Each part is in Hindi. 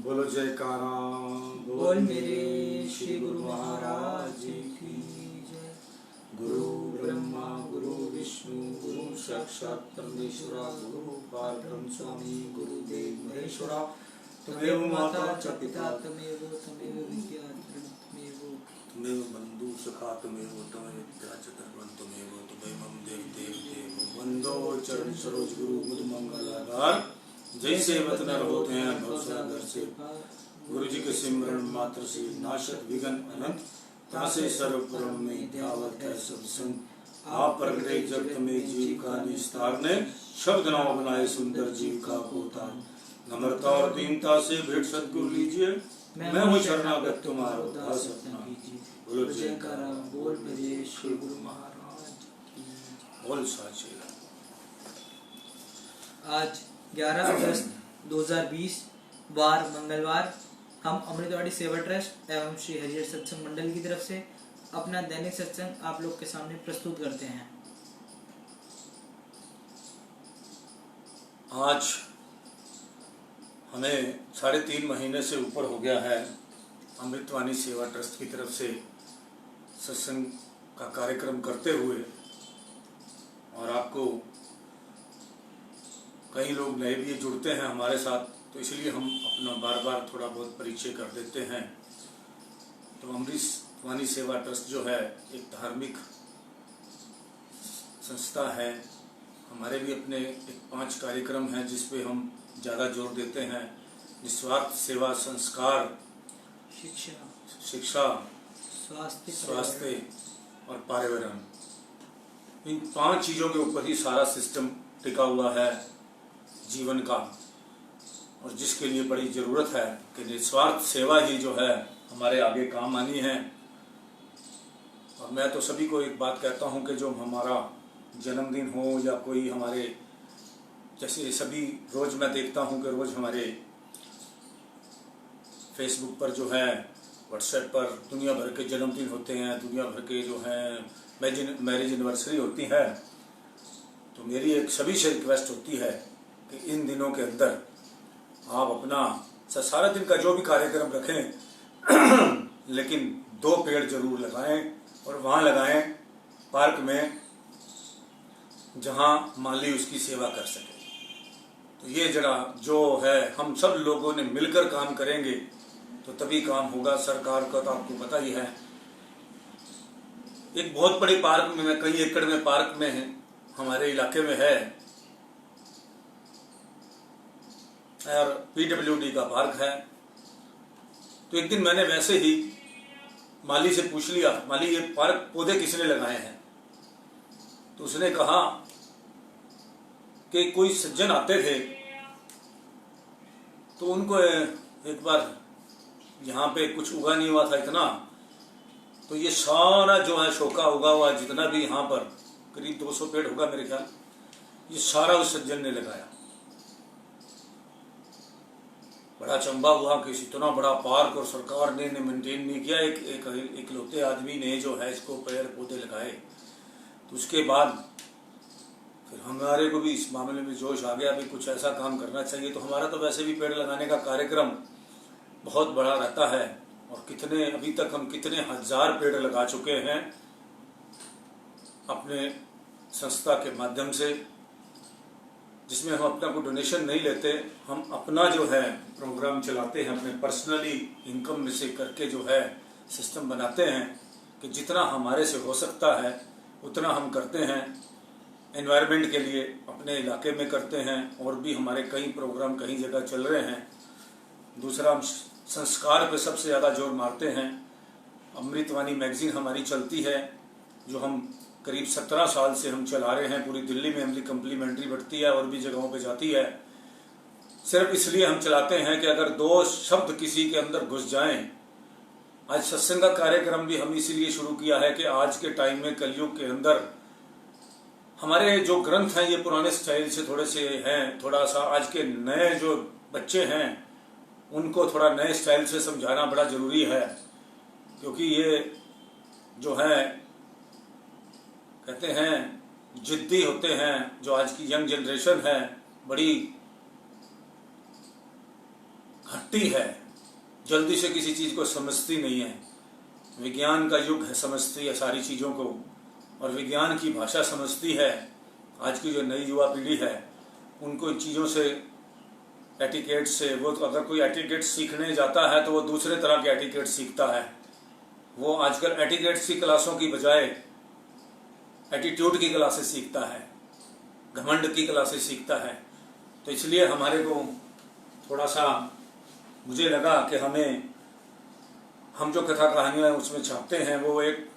बोलो जयकारा। बोल मेरे श्री गुरु महाराज की जय। गुरु ब्रह्मा गुरु विष्णु गुरु साक्षात् परमेश्वरा गुरु पारब्रह्म स्वामी गुरुदेव महेश्वरा। त्वमेव माता च पिता त्वमेव विद्या त्वमेव बंधु सखा त्वमेव विद्या च धर्मं त्वमेव मम देव वंदो चरण सरोज गुरु मुद मंगलाधार। जैसे वतनर होते हैं भवसागर से, गुरु जी के सिमरन मात्र से नाशक विघन अनंत। तासे सर्व परम में ध्यावत है सब संग। आप प्रगटे जगत में जीव का निस्तार ने, शब्द नाव बनाए सुंदर जीव का अवतार। नम्रता और दीनता से भेंट सद्गुरु लीजिए, मैं हूँ शरणागत तुम्हारा दास अपना कीजिए। बोलो जयकारा। बोल मेरे श्री गुरु महाराज। बोल साचे। आज 11 अगस्त 2020 वार मंगलवार हम अमृतवाड़ी सेवा ट्रस्ट एवं श्री हरिहर सत्संग मंडल की तरफ से अपना दैनिक सत्संग आप लोग के सामने प्रस्तुत करते हैं। आज हमें 3.5 महीने से ऊपर हो गया है अमृतवाणी सेवा ट्रस्ट की तरफ से सत्संग का कार्यक्रम करते हुए, और आपको कई लोग नए भी जुड़ते हैं हमारे साथ, तो इसलिए हम अपना बार बार थोड़ा बहुत परिचय कर देते हैं। तो अमृतवाणी सेवा ट्रस्ट जो है एक धार्मिक संस्था है। हमारे भी अपने 5 कार्यक्रम हैं जिस पे हम ज़्यादा जोर देते हैं। निस्वार्थ सेवा, संस्कार, शिक्षा, स्वास्थ्य और पर्यावरण, इन 5 चीज़ों के ऊपर ही सारा सिस्टम टिका हुआ है जीवन का, और जिसके लिए बड़ी ज़रूरत है कि निस्वार्थ सेवा ही जो है हमारे आगे काम आनी है। और मैं तो सभी को एक बात कहता हूँ कि जो हमारा जन्मदिन हो या कोई हमारे, जैसे सभी रोज़ मैं देखता हूँ कि रोज़ हमारे फेसबुक पर जो है, व्हाट्सएप पर दुनिया भर के जन्मदिन होते हैं, दुनिया भर के जो हैं मैरिज एनिवर्सरी होती है। तो मेरी एक सभी से रिक्वेस्ट होती है कि इन दिनों के अंदर आप अपना सारा दिन का जो भी कार्यक्रम रखें लेकिन 2 पेड़ जरूर लगाएं, और वहाँ लगाएं पार्क में जहाँ माली उसकी सेवा कर सके। तो ये जरा जो है हम सब लोगों ने मिलकर काम करेंगे तो तभी काम होगा। सरकार का तो आपको पता ही है, एक बहुत बड़ी पार्क में, कई एकड़ में पार्क में है, हमारे इलाके में है, और PWD का पार्क है। तो एक दिन मैंने वैसे ही माली से पूछ लिया, माली ये पार्क पौधे किसने लगाए हैं? तो उसने कहा कि कोई सज्जन आते थे तो उनको एक बार यहाँ पे कुछ उगा नहीं हुआ था इतना, तो ये सारा जो है शोका उगा हुआ जितना भी यहाँ पर करीब 200 पेड़ होगा मेरे ख्याल, ये सारा उस सज्जन ने लगाया। बड़ा चंबा हुआ कि इतना बड़ा पार्क और सरकार ने मेंटेन नहीं किया, एक लौते आदमी ने जो है इसको पेड़ पौधे लगाए। तो उसके बाद फिर हमारे को भी इस मामले में जोश आ गया, भी कुछ ऐसा काम करना चाहिए। तो हमारा तो वैसे भी पेड़ लगाने का कार्यक्रम बहुत बड़ा रहता है, और कितने अभी तक हम कितने 1000 पेड़ लगा चुके हैं अपने संस्था के माध्यम से, जिसमें हम अपना कोई डोनेशन नहीं लेते। हम अपना जो है प्रोग्राम चलाते हैं, अपने पर्सनली इनकम में से करके जो है सिस्टम बनाते हैं कि जितना हमारे से हो सकता है उतना हम करते हैं। एनवायरनमेंट के लिए अपने इलाके में करते हैं, और भी हमारे कई प्रोग्राम कई जगह चल रहे हैं। दूसरा, हम संस्कार पे सबसे ज़्यादा जोर मारते हैं। अमृतवाणी मैगजीन हमारी चलती है, जो हम करीब 17 साल से हम चला रहे हैं। पूरी दिल्ली में हमारी कम्प्लीमेंट्री बढ़ती है और भी जगहों पे जाती है। सिर्फ इसलिए हम चलाते हैं कि अगर 2 शब्द किसी के अंदर घुस जाएं। आज सत्संग का कार्यक्रम भी हम इसीलिए शुरू किया है कि आज के टाइम में, कलयुग के अंदर, हमारे जो ग्रंथ हैं ये पुराने स्टाइल से थोड़े से हैं, थोड़ा सा आज के नए जो बच्चे हैं उनको थोड़ा नए स्टाइल से समझाना बड़ा ज़रूरी है। क्योंकि ये जो है कहते हैं जिद्दी होते हैं, जो आज की यंग जनरेशन है बड़ी हट्टी है, जल्दी से किसी चीज़ को समझती नहीं है। विज्ञान का युग है, समझती है सारी चीज़ों को और विज्ञान की भाषा समझती है। आज की जो नई युवा पीढ़ी है उनको इन चीज़ों से, एटिकेट से, वो अगर कोई एटिकेट सीखने जाता है तो वो दूसरे तरह के एटिकेट सीखता है। वो आजकल एटिकेट्स की क्लासों की बजाय एटीट्यूड की क्लासेस सीखता है, घमंड की क्लासेस सीखता है। तो इसलिए हमारे को थोड़ा सा मुझे लगा कि हम जो कथा कहानियाँ उसमें छापते हैं वो एक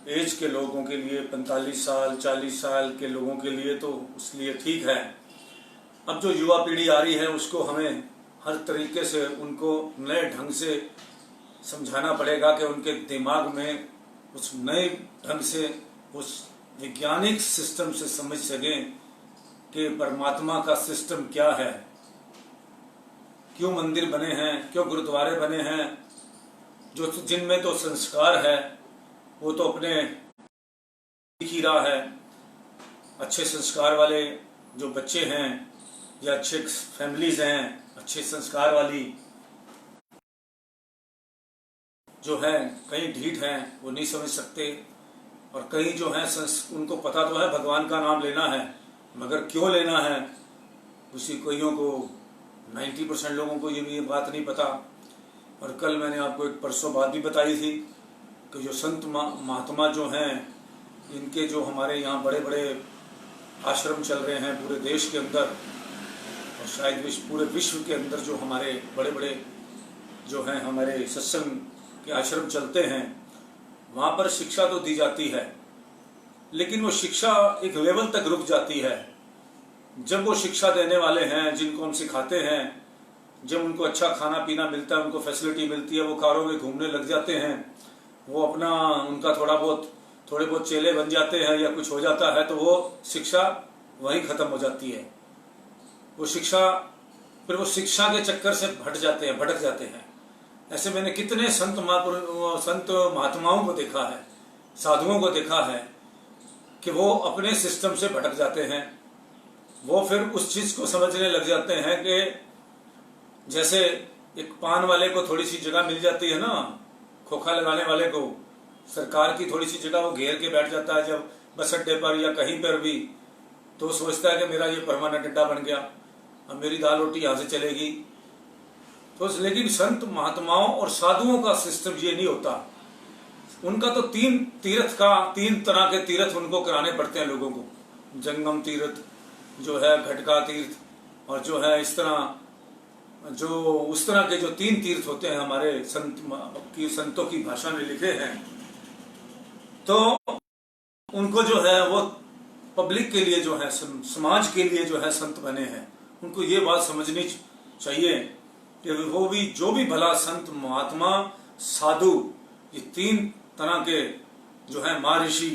एज के लोगों के लिए, 45 साल 40 साल के लोगों के लिए तो उसलिए ठीक है। अब जो युवा पीढ़ी आ रही है उसको हमें हर तरीके से उनको नए ढंग से समझाना पड़ेगा कि उनके दिमाग में उस नए ढंग से उस वैज्ञानिक सिस्टम से समझ सकें कि परमात्मा का सिस्टम क्या है, क्यों मंदिर बने हैं, क्यों गुरुद्वारे बने हैं, जो जिनमें तो संस्कार है वो तो अपने सीख ही रहा है। अच्छे संस्कार वाले जो बच्चे हैं या अच्छे फैमिलीज हैं, अच्छे संस्कार वाली जो है, कई ढीठ हैं वो नहीं समझ सकते और कई जो हैं उनको पता तो है भगवान का नाम लेना है, मगर क्यों लेना है उसी कईयों को 90% लोगों को ये बात नहीं पता। और कल मैंने आपको एक परसों बात भी बताई थी कि जो संत महात्मा जो हैं इनके जो हमारे यहाँ बड़े बड़े आश्रम चल रहे हैं पूरे देश के अंदर और शायद पूरे विश्व के अंदर, जो हमारे बड़े बड़े जो हैं हमारे सत्संग के आश्रम चलते हैं, वहाँ पर शिक्षा तो दी जाती है लेकिन वो शिक्षा एक लेवल तक रुक जाती है। जब वो शिक्षा देने वाले हैं जिनको हम सिखाते हैं, जब उनको अच्छा खाना पीना मिलता है, उनको फैसिलिटी मिलती है, वो कारों में घूमने लग जाते हैं, वो अपना उनका थोड़े बहुत चेले बन जाते हैं या कुछ हो जाता है, तो वो शिक्षा वहीं खत्म हो जाती है। फिर वो शिक्षा के चक्कर से भटक जाते हैं। ऐसे मैंने कितने संत महात्माओं को देखा है, साधुओं को देखा है कि वो अपने सिस्टम से भटक जाते हैं। वो फिर उस चीज को समझने लग जाते हैं कि जैसे एक पान वाले को थोड़ी सी जगह मिल जाती है ना, खोखा लगाने वाले को सरकार की थोड़ी सी जगह वो घेर के बैठ जाता है जब बस अड्डे पर या कहीं पर भी, तो सोचता है कि मेरा ये परमानेंट अड्डा बन गया, अब मेरी दाल रोटी यहाँ से चलेगी। तो लेकिन संत महात्माओं और साधुओं का सिस्टम ये नहीं होता। उनका तो 3 तरह के तीर्थ उनको कराने पड़ते हैं लोगों को, जंगम तीर्थ जो है, घटका तीर्थ, और जो है इस तरह उस तरह के जो 3 तीर्थ होते हैं हमारे संतों की भाषा में लिखे हैं। तो उनको जो है वो पब्लिक के लिए जो है, समाज के लिए जो है संत बने हैं। उनको ये बात समझनी चाहिए कि वो भी जो भी भला संत महात्मा साधु, ये 3 तरह के जो है महर्षि,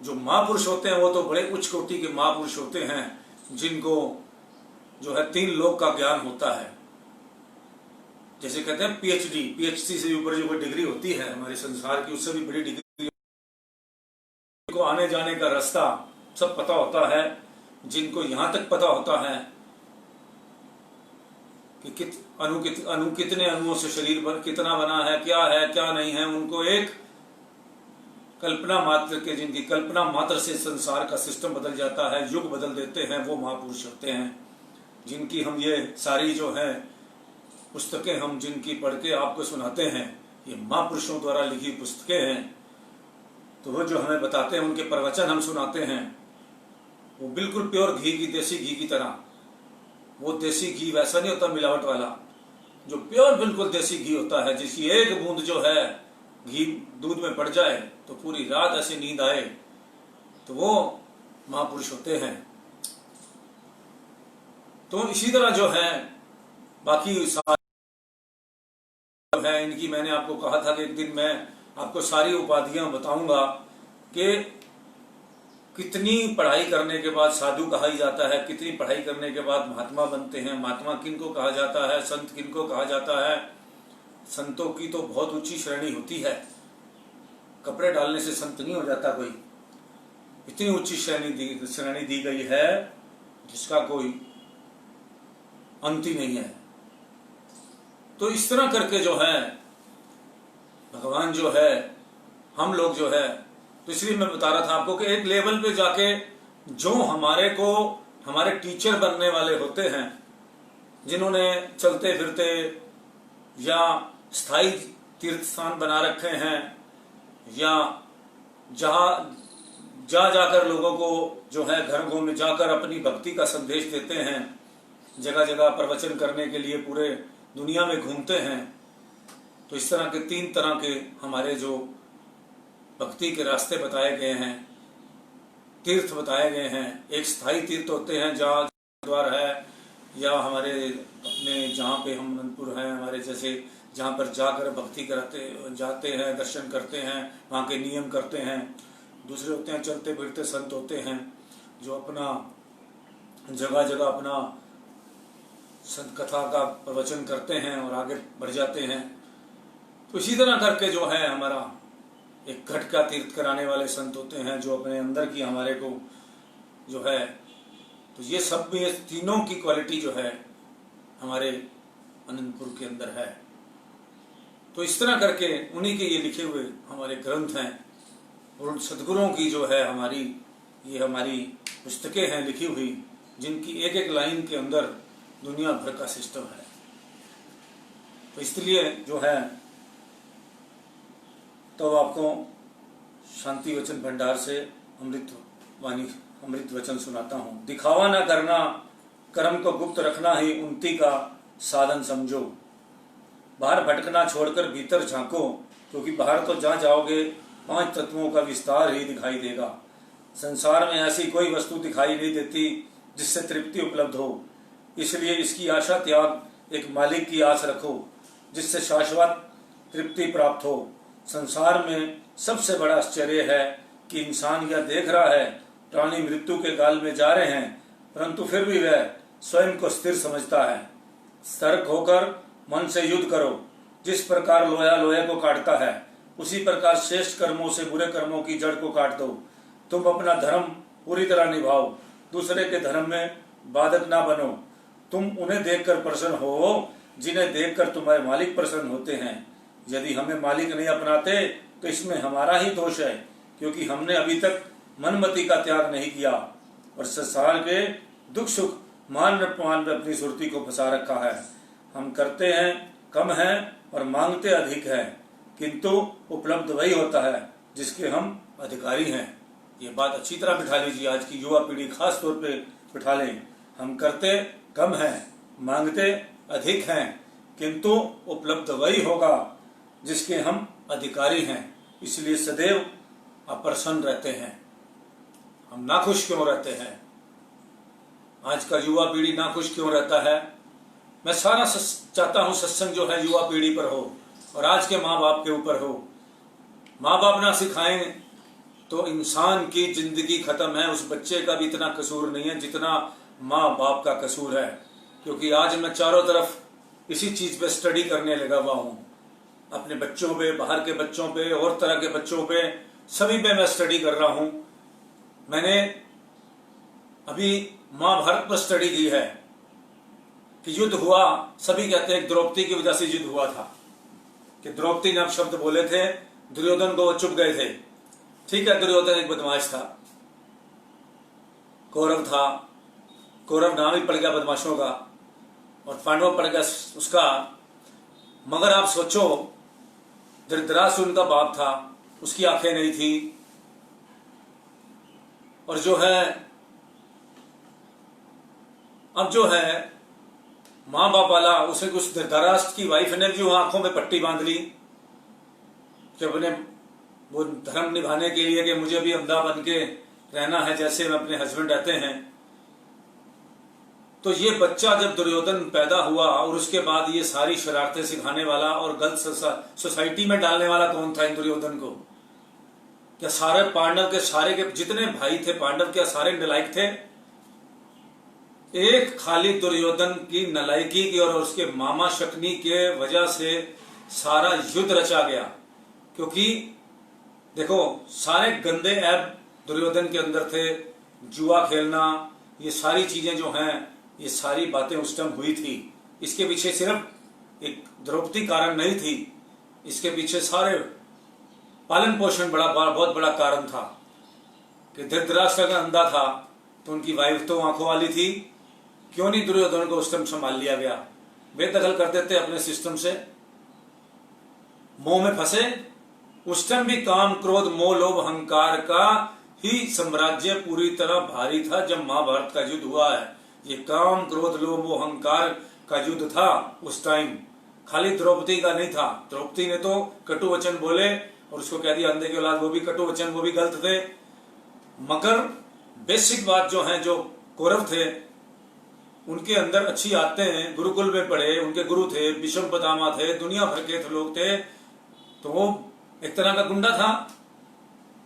जो महापुरुष होते हैं वो तो बड़े उच्च कोटि के महापुरुष होते हैं जिनको जो है 3 लोक का ज्ञान होता है। जैसे कहते हैं पीएचडी से ऊपर जो कोई डिग्री होती है हमारे संसार की, उससे भी बड़ी डिग्री को आने जाने का रास्ता सब पता होता है। जिनको यहाँ तक पता होता है कि कितने अणुओं से शरीर कितना बना है, क्या नहीं है, उनको एक कल्पना मात्र के, जिनकी कल्पना मात्र से संसार का सिस्टम बदल जाता है, युग बदल देते हैं, वो महापुरुष होते हैं। जिनकी हम ये सारी जो है पुस्तकें हम जिनकी पढ़ के आपको सुनाते हैं, ये महापुरुषों द्वारा लिखी पुस्तकें हैं। तो वो जो हमें बताते हैं, उनके प्रवचन हम सुनाते हैं, वो बिल्कुल प्योर घी की, देसी घी की तरह। वो देसी घी वैसा नहीं होता मिलावट वाला, जो प्योर बिल्कुल देसी घी होता है, जिसकी एक बूंद जो है घी दूध में पड़ जाए तो पूरी रात ऐसी नींद आए, तो वो महापुरुष होते हैं। तो इसी तरह जो है बाकी है इनकी, मैंने आपको कहा था कि एक दिन मैं आपको सारी उपाधियां बताऊंगा कि कितनी पढ़ाई करने के बाद साधु कहा ही जाता है, कितनी पढ़ाई करने के बाद महात्मा बनते हैं, महात्मा किनको कहा जाता है, संत किनको कहा जाता है। संतों की तो बहुत ऊंची श्रेणी होती है, कपड़े डालने से संत नहीं हो जाता कोई, इतनी ऊंची श्रेणी दी गई है जिसका कोई अंत ही नहीं है। तो इस तरह करके जो है भगवान जो है, हम लोग जो है, तो इसलिए मैं बता रहा था आपको कि एक लेवल पे जाके जो हमारे टीचर बनने वाले होते हैं, जिन्होंने चलते फिरते या स्थायी तीर्थ स्थान बना रखे हैं, या जा जाकर लोगों को जो है घरों में जाकर अपनी भक्ति का संदेश देते हैं, जगह जगह प्रवचन करने के लिए पूरे दुनिया में घूमते हैं। तो इस तरह के 3 तरह के हमारे जो भक्ति के रास्ते बताए गए हैं, तीर्थ बताए गए हैं। एक स्थायी तीर्थ होते हैं जहाँ द्वार है, या हमारे अपने जहाँ पे हम अनंतपुर हैं हमारे जैसे, जहाँ पर जाकर भक्ति जाते हैं, दर्शन करते हैं, वहाँ के नियम करते हैं। दूसरे होते हैं चलते फिरते संत होते हैं, जो अपना जगह जगह अपना संत कथा का प्रवचन करते हैं और आगे बढ़ जाते हैं। तो इसी तरह करके जो है हमारा एक घट का तीर्थ कराने वाले संत होते हैं, जो अपने अंदर की हमारे को जो है, तो ये सब भी तीनों की क्वालिटी जो है हमारे अनंतपुर के अंदर है। तो इस तरह करके उन्हीं के ये लिखे हुए हमारे ग्रंथ हैं, और उन सदगुरुओं की जो है हमारी पुस्तकें हैं लिखी हुई, जिनकी एक एक लाइन के अंदर दुनिया भर का सिस्टम है। तो इसलिए जो है तो आपको शांति वचन भंडार से अमृत वचन सुनाता हूँ। दिखावा ना करना, कर्म को गुप्त रखना ही उन्नति का साधन समझो। बाहर भटकना छोड़कर भीतर झांको, क्योंकि बाहर तो जहाँ जाओगे 5 तत्वों का विस्तार ही दिखाई देगा। संसार में ऐसी कोई वस्तु दिखाई नहीं देती जिससे तृप्ति उपलब्ध हो, इसलिए इसकी आशा त्याग एक मालिक की आस रखो, जिससे शाश्वत तृप्ति प्राप्त हो। संसार में सबसे बड़ा आश्चर्य है कि इंसान यह देख रहा है प्राणी मृत्यु के गाल में जा रहे हैं, परंतु फिर भी वह स्वयं को स्थिर समझता है। सतर्क होकर मन से युद्ध करो। जिस प्रकार लोहा लोहे को काटता है, उसी प्रकार श्रेष्ठ कर्मों से बुरे कर्मों की जड़ को काट दो। तुम अपना धर्म पूरी तरह निभाओ, दूसरे के धर्म में बाधक ना बनो। तुम उन्हें देखकर प्रसन्न हो जिन्हें देखकर तुम्हारे मालिक प्रसन्न होते हैं। यदि हमें मालिक नहीं अपनाते तो इसमें हमारा ही दोष है, क्योंकि हमने अभी तक मनमति का त्याग नहीं किया और संसार के दुख सुख मान अपमान में अपनी सुरती को फंसा रखा है। हम करते हैं कम है और मांगते अधिक है, किंतु उपलब्ध वही होता है जिसके हम अधिकारी हैं। ये बात अच्छी तरह बिठा लीजिए, आज की युवा पीढ़ी खास तौर पे बिठा लें। हम करते कम हैं, मांगते अधिक हैं, किंतु उपलब्ध वही होगा जिसके हम अधिकारी हैं। इसलिए सदैव अप्रसन्न रहते हैं। हम नाखुश क्यों रहते हैं? आज का युवा पीढ़ी नाखुश क्यों रहता है? मैं सारा चाहता हूं सत्संग जो है युवा पीढ़ी पर हो और आज के माँ बाप के ऊपर हो। माँ बाप ना सिखाएं तो इंसान की जिंदगी खत्म है। उस बच्चे का भी इतना कसूर नहीं है जितना माँ बाप का कसूर है, क्योंकि आज मैं चारों तरफ इसी चीज पे स्टडी करने लगा हुआ हूं। अपने बच्चों पे, बाहर के बच्चों पे और तरह के बच्चों पे, सभी पे मैं स्टडी कर रहा हूं। मैंने अभी महाभारत पर स्टडी की है कि युद्ध हुआ, सभी कहते हैं द्रौपदी की वजह से युद्ध हुआ था, कि द्रौपदी ने अब शब्द बोले थे, दुर्योधन को चुप गए थे। ठीक है, दुर्योधन एक बदमाश था, कौरव था, कौरव नाम ही पड़ गया बदमाशों का, और पांडव पड़ गया उसका। मगर आप सोचो, धृतराष्ट्र उनका बाप था, उसकी आंखें नहीं थी, और जो है अब जो है माँ बाप वाला, उसे कुछ धृतराष्ट्र की वाइफ ने जो आंखों में पट्टी बांध ली कि अपने वो धर्म निभाने के लिए कि मुझे भी अंधा बन के रहना है जैसे में अपने हस्बैंड रहते हैं। तो ये बच्चा जब दुर्योधन पैदा हुआ और उसके बाद ये सारी शरारतें सिखाने वाला और गलत सोसाइटी में डालने वाला कौन था इन दुर्योधन को? क्या सारे पांडव के सारे के जितने भाई थे पांडव क्या सारे नालायक थे? एक खाली दुर्योधन की नालायकी की और उसके मामा शकुनी के वजह से सारा युद्ध रचा गया। क्योंकि देखो सारे गंदे ऐब दुर्योधन के अंदर थे, जुआ खेलना, ये सारी चीजें जो हैं, ये सारी बातें उस टाइम हुई थी। इसके पीछे सिर्फ एक द्रौपदी कारण नहीं थी, इसके पीछे सारे पालन पोषण बहुत बड़ा कारण था कि धृतराष्ट्र अगर अंधा था तो उनकी वाइफ तो आंखों वाली थी, क्यों नहीं दुर्योधन को उस टाइम संभाल लिया गया? बेदखल कर देते अपने सिस्टम से, मोह में फंसे। उस टाइम भी काम क्रोध मोह लोभ अहंकार का ही साम्राज्य पूरी तरह भारी था। जब महाभारत का युद्ध हुआ है, ये काम क्रोध लोभ मोह अहंकार का युद्ध था उस टाइम, खाली द्रौपदी का नहीं था। द्रौपदी ने तो कटु वचन बोले और उसको कह दिया अंधे की औलाद, वो भी कटु वचन, वो भी गलत थे। मगर बेसिक बात जो है, जो कौरव थे उनके अंदर अच्छी आदतें, गुरुकुल में पढ़े, उनके गुरु थे, भीष्म पितामह थे, दुनिया भर के लोग थे, तो वो एक तरह का गुंडा था,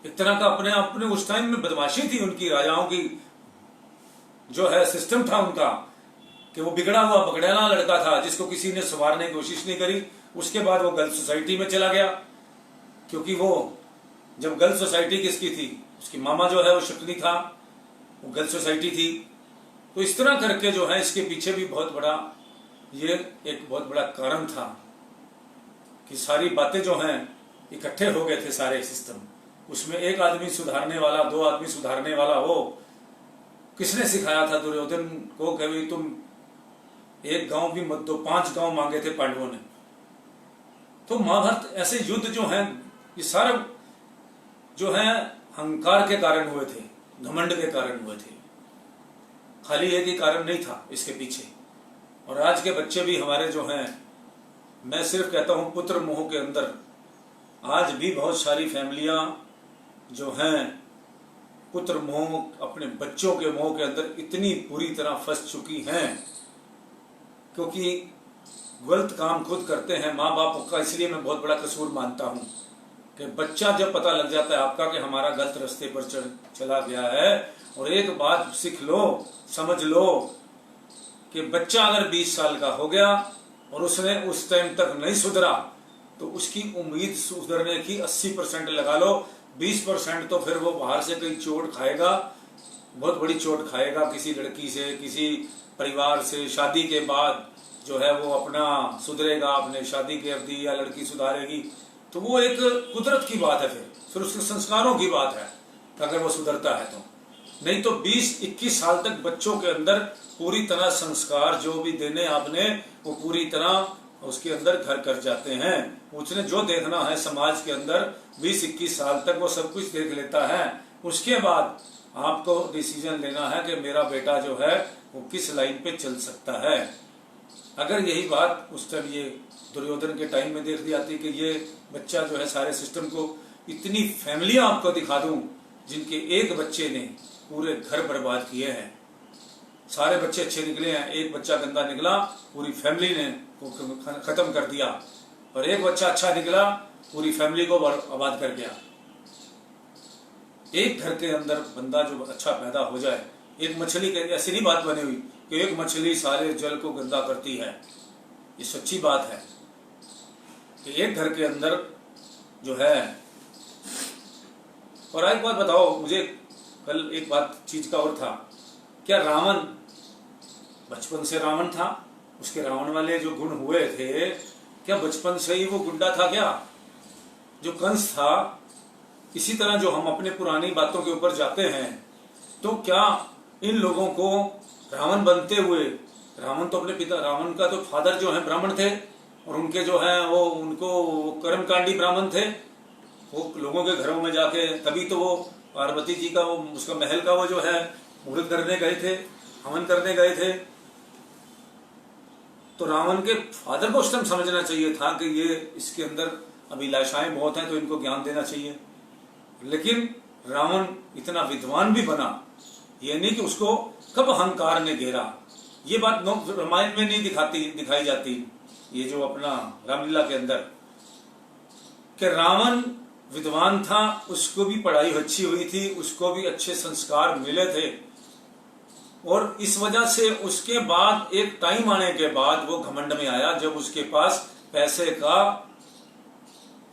एक तरह का अपने उस टाइम में बदमाशी थी उनकी, राजाओं की जो है सिस्टम था उनका, कि वो बिगड़ा हुआ बगड़ैला लड़का था जिसको किसी ने संवारने की कोशिश नहीं करी। उसके बाद वो गर्ल्स सोसाइटी में चला गया, क्योंकि वो जब गर्ल्स सोसाइटी किसकी थी, उसकी मामा जो है वो शकुनी था, वो गर्ल्स सोसाइटी थी। तो इस तरह करके जो है इसके पीछे भी बहुत बड़ा, ये एक बहुत बड़ा कारण था कि सारी बातें जो हैं इकट्ठे हो गए थे सारे सिस्टम। उसमें एक आदमी सुधारने वाला, दो आदमी सुधारने वाला हो, किसने सिखाया था दुर्योधन को कि भाई तुम एक गांव भी मत दो, 5 गांव मांगे थे पांडवों ने। तो महाभारत ऐसे युद्ध जो हैं ये सारा जो है अहंकार के कारण हुए थे, घमंड के कारण हुए थे, खाली एक ही कारण नहीं था इसके पीछे। और आज के बच्चे भी हमारे जो हैं, मैं सिर्फ कहता हूं पुत्र मोह के अंदर आज भी बहुत सारी फैमिलियां जो हैं पुत्र मोह, अपने बच्चों के मोह के अंदर इतनी पूरी तरह फंस चुकी हैं, क्योंकि गलत काम खुद करते हैं माँ बाप का। इसलिए मैं बहुत बड़ा कसूर मानता हूं कि बच्चा जब पता लग जाता है आपका कि हमारा गलत रास्ते पर चला गया है, और एक बात सीख लो, समझ लो कि बच्चा अगर 20 साल का हो गया और उसने उस टाइम तक नहीं सुधरा तो उसकी उम्मीद सुधरने की 80% लगा लो, 20% तो फिर वो बाहर से कहीं चोट खाएगा, बहुत बड़ी चोट खाएगा, किसी लड़की से, किसी परिवार से, शादी के बाद जो है वो अपना सुधरेगा, अपने शादी की अवधि या लड़की सुधारेगी, तो वो एक कुदरत की बात है, फिर उसके संस्कारों की बात है अगर वो सुधरता है तो। नहीं तो 20-21 साल तक बच्चों के अंदर पूरी तरह संस्कार जो भी देने आपने वो पूरी तरह उसके अंदर घर कर जाते हैं। उसने जो देखना है समाज के अंदर 20-21 साल तक वो सब कुछ देख लेता है। उसके बाद आपको डिसीजन लेना है कि मेरा बेटा जो है वो किस लाइन पे चल सकता है। अगर यही बात उस टाइम ये दुर्योधन के टाइम में देख दी जाती कि ये बच्चा जो है सारे सिस्टम को, इतनी फैमिलियां आपको दिखा दूं जिनके एक बच्चे ने पूरे घर बर्बाद किए हैं। सारे बच्चे अच्छे निकले हैं, एक बच्चा गंदा निकला, पूरी फैमिली ने खत्म कर दिया, और एक बच्चा अच्छा निकला, पूरी फैमिली को आबाद कर गया। एक घर के अंदर बंदा जो अच्छा पैदा हो जाए, एक मछली के, ऐसी नहीं बात बनी हुई कि एक मछली सारे जल को गंदा करती है, ये सच्ची बात है कि एक घर के अंदर जो है। और एक बात बताओ मुझे, कल एक बात चीज का और था, क्या रावण बचपन से रावण था? उसके रावण वाले जो गुण हुए थे, क्या बचपन से ही वो गुंडा था क्या? जो कंस था, इसी तरह जो हम अपने पुरानी बातों के ऊपर जाते हैं, तो क्या इन लोगों को रावण बनते हुए, रावण तो अपने पिता, रावण का तो फादर जो है ब्राह्मण थे, और उनके जो है वो उनको कर्मकांडी ब्राह्मण थे, वो लोगों के घरों में जाके, तभी तो वो पार्वती जी का वो उसका महल का वो जो है मुहूर्त करने गए थे, हवन करने गए थे। तो रावण के फादर को उस टाइम समझना चाहिए था कि ये इसके अंदर अभिलाषाएं बहुत हैं तो इनको ज्ञान देना चाहिए। लेकिन रावण इतना विद्वान भी बना, ये नहीं कि उसको कब अहंकार ने घेरा, ये बात रामायण में नहीं दिखाई जाती, ये जो अपना रामलीला के अंदर, कि रावण विद्वान था, उसको भी पढ़ाई अच्छी हुई थी, उसको भी अच्छे संस्कार मिले थे, और इस वजह से उसके बाद एक टाइम आने के बाद वो घमंड में आया, जब उसके पास पैसे का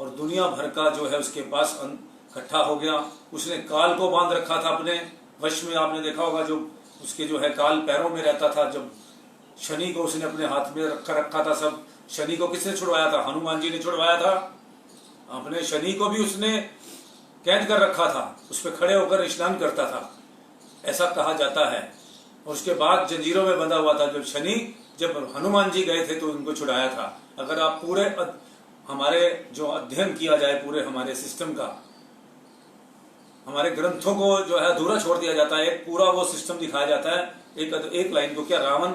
और दुनिया भर का जो है उसके पास इकट्ठा हो गया। उसने काल को बांध रखा था अपने वश में, आपने देखा होगा, जो उसके जो है काल पैरों में रहता था, जब शनि को उसने अपने हाथ में रखा था, सब शनि को किसने छुड़वाया था? हनुमान जी ने छुड़वाया था। अपने शनि को भी उसने कैद कर रखा था, उस पर खड़े होकर स्नान करता था, ऐसा कहा जाता है। और उसके बाद जंजीरों में बंधा हुआ था जब शनि, जब हनुमान जी गए थे तो उनको छुड़ाया था। अगर आप पूरे हमारे जो अध्ययन किया जाए पूरे हमारे सिस्टम का, हमारे ग्रंथों को जो है अधूरा छोड़ दिया जाता है, एक पूरा वो सिस्टम दिखाया जाता है एक लाइन को। क्या रावण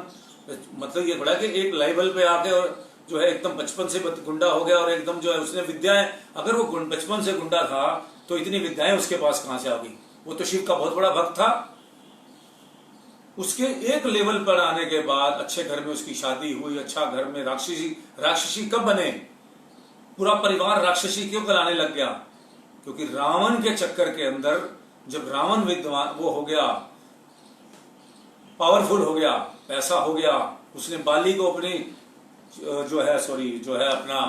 मतलब ये बड़ा कि एक लेवल पे आके और जो है एकदम बचपन से गुंडा हो गया और एकदम जो है उसने विद्याएं, अगर वो बचपन से गुंडा था तो इतनी विद्याएं उसके पास कहां से आ गई? वो तो शिव का बहुत बड़ा भक्त था। उसके एक लेवल पर आने के बाद अच्छे घर में उसकी शादी हुई, अच्छा घर में राक्षसी कब बने? पूरा परिवार राक्षसी क्यों कराने लग गया? क्योंकि रावण के चक्कर के अंदर जब रावण विद्वान वो हो गया, पावरफुल हो गया, पैसा हो गया, उसने बाली को अपनी जो है अपना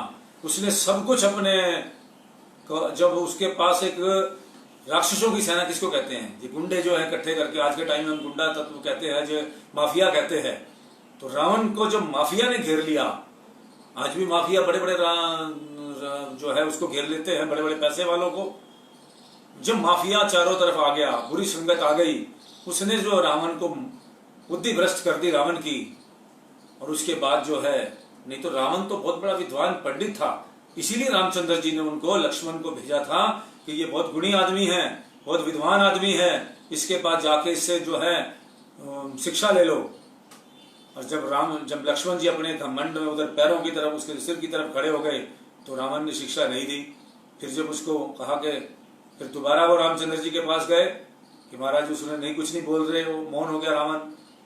उसने सब कुछ अपने, जब उसके पास एक राक्षसों की सेना, किसको कहते हैं? ये गुंडे जो है इकट्ठे करके, आज के टाइम में हम गुंडा तत्व कहते हैं, जो माफिया कहते हैं। तो रावण को जब माफिया ने घेर लिया, आज भी माफिया बड़े बड़े जो है उसको घेर लेते हैं, बड़े बड़े पैसे वालों को। जब माफिया चारों तरफ आ गया, बुरी संगत आ गई, उसने जो रावण को बुद्धि भ्रष्ट कर दी रावण की। और उसके बाद जो है, नहीं तो रावण तो बहुत बड़ा विद्वान पंडित था, इसीलिए रामचंद्र जी ने उनको, लक्ष्मण को भेजा था कि ये बहुत गुणी आदमी है, बहुत विद्वान आदमी है, इसके पास जाके इससे जो है शिक्षा ले लो। और जब लक्ष्मण जी अपने घमंड में उधर पैरों की तरफ, उसके सिर की तरफ खड़े हो गए तो रावण ने शिक्षा नहीं दी। फिर जब उसको कहा कि फिर दोबारा वो रामचंद्र जी के पास गए कि महाराज उसने नहीं, कुछ नहीं बोल रहे, वो मौन हो गया रावण।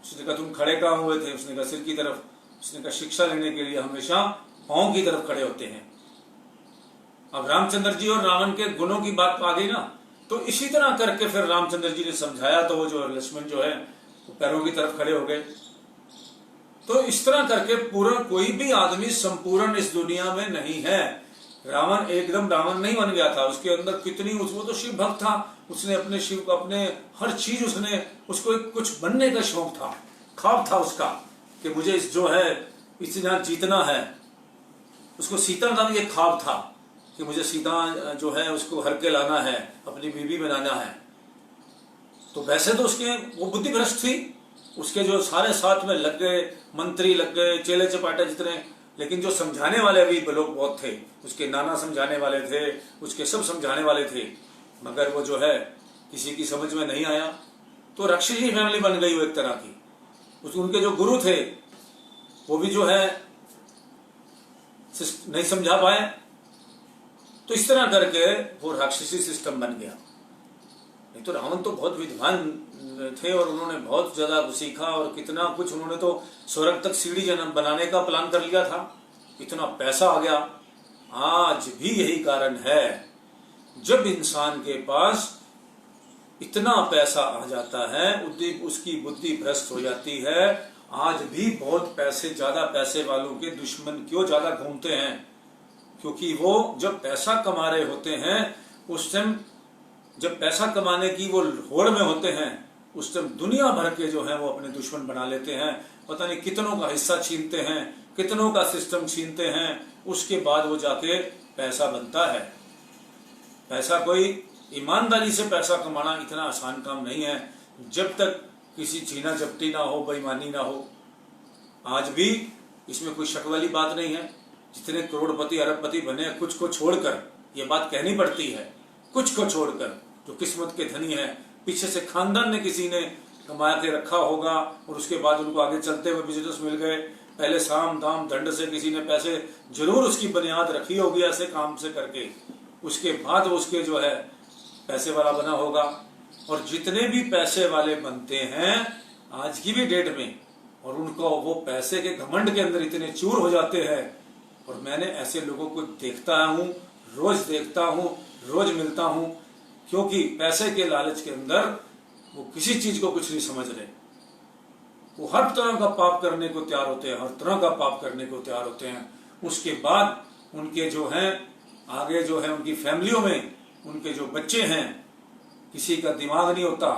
उसने कहा तुम खड़े कहाँ हुए थे? उसने कहा सिर की तरफ। उसने कहा शिक्षा लेने के लिए हमेशा पांव की तरफ खड़े होते हैं। अब रामचंद्र जी और रावण के गुणों की बात आ गई ना, तो इसी तरह करके फिर रामचंद्र जी ने समझाया तो वो जो लक्ष्मण जो है वो पैरों की तरफ खड़े हो गए। तो इस तरह करके पूरा कोई भी आदमी संपूर्ण इस दुनिया में नहीं है। रावण एकदम रावण नहीं बन गया था, उसके अंदर कितनी, वो तो शिव भक्त था, उसने अपने शिव को, अपने हर चीज उसको एक कुछ बनने का शौक था, ख्वाब था उसका कि मुझे इस जो है इस जगह जीतना है। उसको सीता का भी एक ख्वाब था कि मुझे सीता जो है उसको हर के लाना है, अपनी बीवी बनाना है। तो वैसे तो उसके वो बुद्धि भ्रष्ट थी, उसके जो सारे साथ में लग गए, मंत्री लग गए, चेले चपाटे जितने, लेकिन जो समझाने वाले भी लोग बहुत थे, उसके नाना समझाने वाले थे, उसके सब समझाने वाले थे, मगर वो जो है किसी की समझ में नहीं आया। तो राक्षसी फैमिली बन गई वो एक तरह की। उनके जो गुरु थे वो भी जो है नहीं समझा पाए, तो इस तरह करके वो राक्षसी सिस्टम बन गया। नहीं तो रावण तो बहुत विद्वान थे और उन्होंने बहुत ज्यादा सीखा और कितना कुछ, उन्होंने तो स्वर्ग तक सीढ़ी बनाने का प्लान कर लिया था, इतना पैसा आ गया। आज भी यही कारण है, जब इंसान के पास इतना पैसा आ जाता है, उसकी बुद्धि भ्रष्ट हो जाती है। आज भी बहुत पैसे, ज्यादा पैसे वालों के दुश्मन क्यों ज्यादा घूमते हैं? क्योंकि वो जब पैसा कमा रहे होते हैं, उस टाइम जब पैसा कमाने की वो होड़ में होते हैं, उस टाइम दुनिया भर के जो है वो अपने दुश्मन बना लेते हैं। पता नहीं कितनों का हिस्सा छीनते हैं, कितनों का सिस्टम छीनते हैं, उसके बाद वो जाके पैसा बनता है। पैसा कोई ईमानदारी से पैसा कमाना इतना आसान काम नहीं है, जब तक किसी छीना झपटी ना हो, बेईमानी ना हो। आज भी इसमें कोई शक वाली बात नहीं है। जितने करोड़पति अरबपति बने, कुछ को छोड़कर, ये बात कहनी पड़ती है, कुछ को छोड़कर जो किस्मत के धनी है, पीछे से खानदान ने किसी ने कमा के रखा होगा और उसके बाद उनको आगे चलते हुए बिजनेस मिल गए। पहले साम दाम दंड से किसी ने पैसे जरूर उसकी बुनियाद रखी होगी, ऐसे काम से करके, उसके बाद उसके जो है पैसे वाला बना होगा। और जितने भी पैसे वाले बनते हैं आज की भी डेट में, और उनको वो पैसे के घमंड के अंदर इतने चूर हो जाते हैं। और मैंने ऐसे लोगों को देखता हूं, रोज देखता हूं, रोज मिलता हूं, क्योंकि पैसे के लालच के अंदर वो किसी चीज को कुछ नहीं समझ रहे। वो हर तरह का पाप करने को तैयार होते हैं, हर तरह का पाप करने को तैयार होते हैं। उसके बाद उनके जो है आगे जो है उनकी फैमिलियों में उनके जो बच्चे हैं, किसी का दिमाग नहीं होता।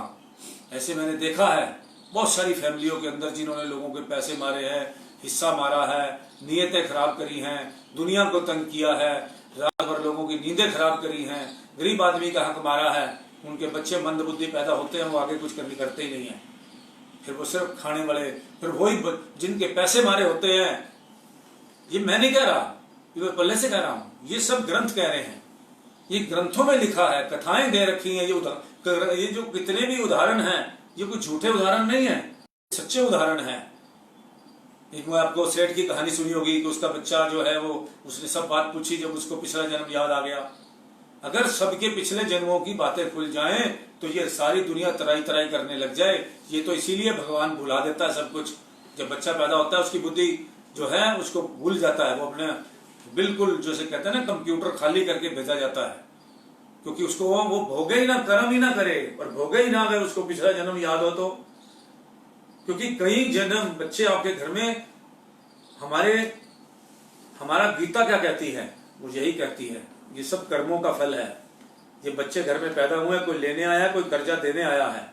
ऐसे मैंने देखा है बहुत सारी फैमिलियों के अंदर जिन्होंने लोगों के पैसे मारे हैं, हिस्सा मारा है, नीयतें खराब करी हैं, दुनिया को तंग किया है, रात भर लोगों की नींदें खराब करी हैं, गरीब आदमी का हक मारा है, उनके बच्चे मंदबुद्धि पैदा होते हैं, वो आगे कुछ करते ही नहीं है। फिर वो सिर्फ खाने वाले, फिर वही जिनके पैसे मारे होते हैं। ये मैं नहीं कह रहा, ये मैं पहले से कह रहा हूं, ये सब ग्रंथ कह रहे हैं, ये ग्रंथों में लिखा है, कथाएं दे रखी हैं। ये जो कितने भी उदाहरण हैं, ये कोई झूठे उदाहरण नहीं है, सच्चे उदाहरण हैं। एक मैं आपको सेठ की कहानी सुनी होगी कि उसका बच्चा जो है वो, उसने सब बात पूछी, जब उसको पिछला जन्म याद आ गया। अगर सबके पिछले जन्मों की बातें खुल जाएं तो ये सारी दुनिया तराई तराई करने लग जाए। ये तो इसीलिए भगवान भुला देता है सब कुछ। जब बच्चा पैदा होता है उसकी बुद्धि जो है उसको भूल जाता है, वो अपने बिल्कुल जैसे कहते हैं ना, कंप्यूटर खाली करके भेजा जाता है, क्योंकि उसको वो भोगे ही ना, कर्म ही ना करे, और भोगे ही ना अगर उसको पिछला जन्म याद हो तो। क्योंकि कई जन्म बच्चे आपके घर में, हमारा गीता क्या कहती है, वो यही कहती है, ये सब कर्मों का फल है। ये बच्चे घर में पैदा हुए, कोई लेने आया, कोई कर्जा देने आया है।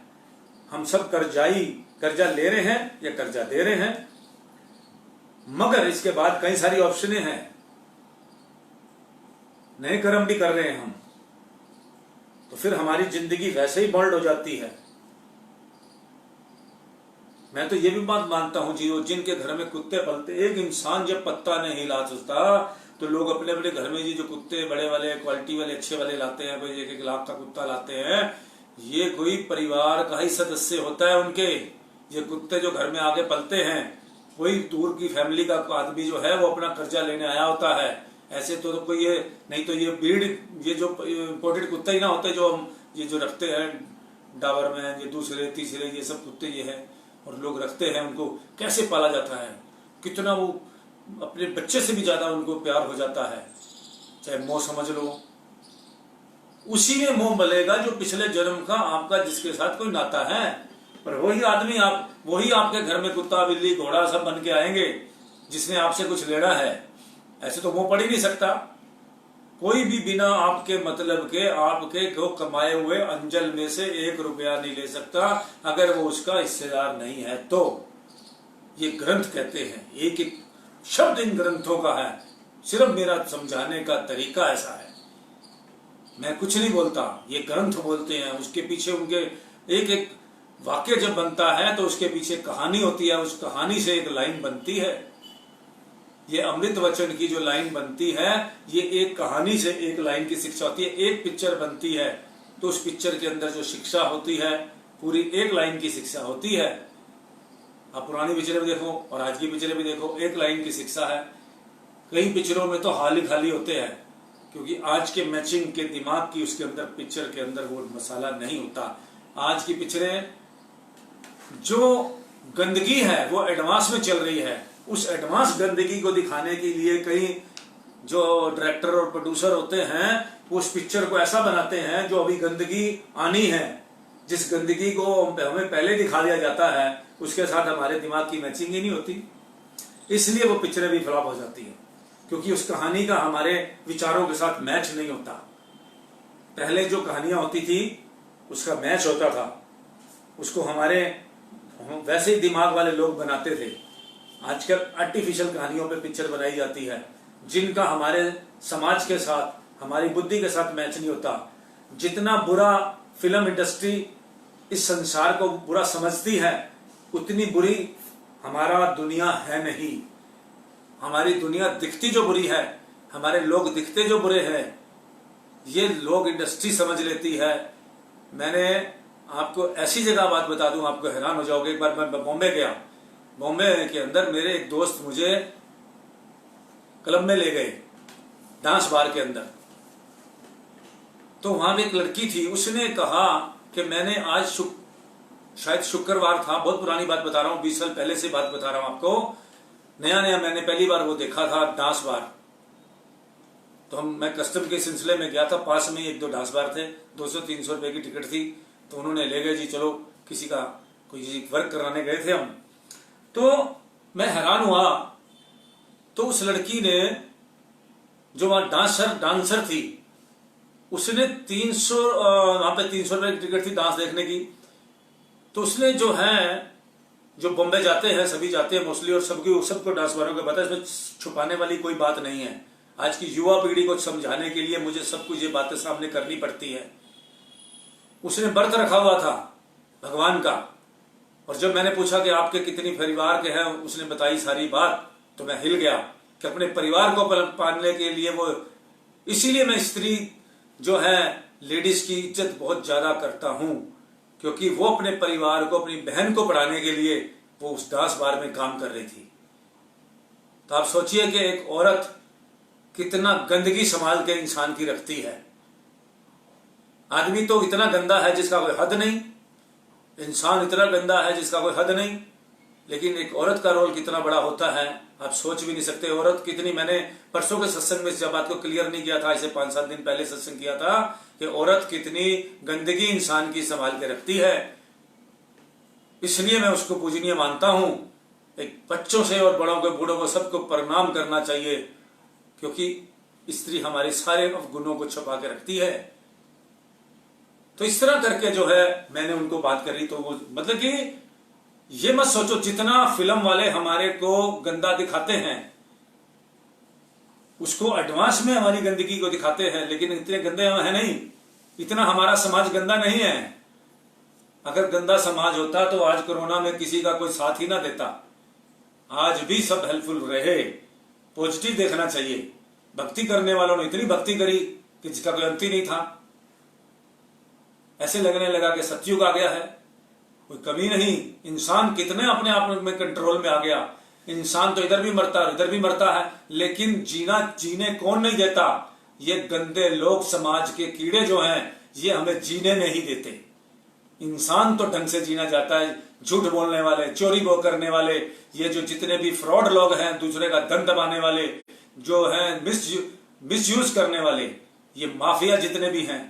हम सब कर्जा ले रहे हैं या कर्जा दे रहे हैं। मगर इसके बाद कई सारी ऑप्शनें हैं, नए कर्म भी कर रहे हैं हम, तो फिर हमारी जिंदगी वैसे ही बॉल्ड हो जाती है। मैं तो ये भी बात मानता हूं जी, जिनके घर में कुत्ते पलते, एक इंसान जब पत्ता नहीं हिला सकता तो लोग अपने अपने घर में जी जो कुत्ते बड़े वाले, क्वालिटी वाले, अच्छे वाले लाते हैं, कोई 1-1 लाख का कुत्ता लाते हैं, ये कोई परिवार का ही सदस्य होता है उनके। ये कुत्ते जो घर में आगे पलते हैं, कोई दूर की फैमिली का आदमी जो है वो अपना कर्जा लेने आया होता है। ऐसे तो कोई ये नहीं, तो ये ब्रीड, ये जो इम्पोर्टेड कुत्ते ही ना होते जो हम ये जो रखते हैं डाबर में, ये दूसरे तीसरे ये सब कुत्ते ये है, और लोग रखते हैं उनको। कैसे पाला जाता है, कितना वो अपने बच्चे से भी ज्यादा उनको प्यार हो जाता है, चाहे मोह समझ लो। उसी में मोह मिलेगा जो पिछले जन्म का आपका जिसके साथ कोई नाता है। पर वही आदमी वही आपके घर में कुत्ता बिल्ली घोड़ा सब बन के आएंगे जिसने आपसे कुछ लेना है। ऐसे तो मोह पड़ ही नहीं सकता। कोई भी बिना आपके मतलब के आपके को कमाए हुए अंजल में से 1 रुपया नहीं ले सकता अगर वो उसका हिस्सेदार नहीं है तो। ये ग्रंथ कहते हैं, एक एक शब्द इन ग्रंथों का है। सिर्फ मेरा समझाने का तरीका ऐसा है, मैं कुछ नहीं बोलता, ये ग्रंथ बोलते हैं। उसके पीछे उनके एक एक वाक्य जब बनता है तो उसके पीछे कहानी होती है, उस कहानी से एक लाइन बनती है। ये अमृत वचन की जो लाइन बनती है, ये एक कहानी से एक लाइन की शिक्षा होती है। एक पिक्चर बनती है तो उस पिक्चर के अंदर जो शिक्षा होती है पूरी एक लाइन की शिक्षा होती है। आप पुरानी पिक्चरें भी देखो और आज की पिक्चरें भी देखो, एक लाइन की शिक्षा है। कई पिक्चरों में तो हाल ही खाली होते हैं क्योंकि आज के मैचिंग के दिमाग की उसके अंदर पिक्चर के अंदर वो मसाला नहीं होता। आज की पिक्चरें जो गंदगी है वो एडवांस में चल रही है। उस एडवांस गंदगी को दिखाने के लिए कई जो डायरेक्टर और प्रोड्यूसर होते हैं वो उस पिक्चर को ऐसा बनाते हैं जो अभी गंदगी आनी है, जिस गंदगी को हमें पहले दिखा दिया जाता है उसके साथ हमारे दिमाग की मैचिंग ही नहीं होती। इसलिए वो पिक्चरें भी फ्लॉप हो जाती है क्योंकि उस कहानी का हमारे विचारों के साथ मैच नहीं होता। पहले जो कहानियां होती थी उसका मैच होता था, उसको हमारे वैसे ही दिमाग वाले लोग बनाते थे। आजकल आर्टिफिशियल कहानियों पे पिक्चर बनाई जाती है जिनका हमारे समाज के साथ हमारी बुद्धि के साथ मैच नहीं होता। जितना बुरा फिल्म इंडस्ट्री इस संसार को बुरा समझती है उतनी बुरी हमारा दुनिया है नहीं। हमारी दुनिया दिखती जो बुरी है, हमारे लोग दिखते जो बुरे हैं, ये लोग इंडस्ट्री समझ लेती है। मैंने आपको ऐसी जगह बात बता दूं, आपको हैरान हो जाओगे। एक बार मैं बॉम्बे गया, बॉम्बे के अंदर मेरे एक दोस्त मुझे क्लब में ले गए, डांस बार के अंदर। तो वहां भी एक लड़की थी, उसने कहा कि मैंने आज शायद शुक्रवार था, बहुत पुरानी बात बता रहा हूं, 20 साल पहले से बात बता रहा हूं आपको। नया नया मैंने पहली बार वो देखा था डांस बार। तो मैं कस्टम के सिलसिले में गया था, पास में 1-2 डांस बार थे, 200-300 रुपए की टिकट थी। तो उन्होंने ले गए जी, चलो किसी का कोई वर्क कराने गए थे हम। तो मैं हैरान हुआ, तो उस लड़की ने जो वहां डांसर थी उसने 300 वहां पे 300 रुपए की टिकट थी डांस देखने की। तो उसने जो है जो बॉम्बे जाते हैं सभी जाते हैं मोस्टली, और सबको डांस वालों को पता है, इसमें छुपाने वाली कोई बात नहीं है। आज की युवा पीढ़ी को समझाने के लिए मुझे सब कुछ ये बातें सामने करनी पड़ती है। उसने व्रत रखा हुआ था भगवान का, और जब मैंने पूछा कि आपके कितनी परिवार के हैं, उसने बताई सारी बात, तो मैं हिल गया कि अपने परिवार को पालने के लिए वो, इसीलिए मैं स्त्री जो है लेडीज की इज्जत बहुत ज्यादा करता हूं, क्योंकि वो अपने परिवार को, अपनी बहन को पढ़ाने के लिए वो उस डांस बार में काम कर रही थी। तो आप सोचिए कि एक औरत कितना गंदगी संभाल के इंसान की रखती है। आदमी तो इतना गंदा है जिसका कोई हद नहीं, इंसान इतना गंदा है जिसका कोई हद नहीं, लेकिन एक औरत का रोल कितना बड़ा होता है आप सोच भी नहीं सकते। औरत कितनी, मैंने परसों के सत्संग में इस बात को क्लियर नहीं किया था, इसे 5-7 दिन पहले सत्संग किया था कि औरत कितनी गंदगी इंसान की संभाल के रखती है। इसलिए मैं उसको पूजनीय मानता हूं। एक बच्चों से और बड़ों को, बूढ़ों को, सबको प्रणाम करना चाहिए, क्योंकि स्त्री हमारे सारे गुणों को छुपा के रखती है। तो इस तरह करके जो है मैंने उनको बात करी, तो वो मतलब कि ये मत सोचो जितना फिल्म वाले हमारे को गंदा दिखाते हैं उसको एडवांस में हमारी गंदगी को दिखाते हैं, लेकिन इतने गंदे है नहीं, इतना हमारा समाज गंदा नहीं है। अगर गंदा समाज होता तो आज कोरोना में किसी का कोई साथ ही ना देता। आज भी सब हेल्पफुल रहे, पॉजिटिव देखना चाहिए। भक्ति करने वालों ने इतनी भक्ति करी कि जिसका कोई अंत ही नहीं था। ऐसे लगने लगा कि सतयुग आ गया है, कोई कमी नहीं। इंसान कितने अपने आप में कंट्रोल में आ गया। इंसान तो इधर भी मरता है, इधर भी मरता है, लेकिन जीने कौन नहीं देता? ये गंदे लोग, समाज के कीड़े जो हैं, ये हमें जीने नहीं देते। इंसान तो ढंग से जीना जाता है। झूठ बोलने वाले, चोरी वो करने वाले, ये जो जितने भी फ्रॉड लोग हैं, दूसरे का धन दबाने वाले, जो हैं मिसयूज करने वाले, ये माफिया जितने भी हैं,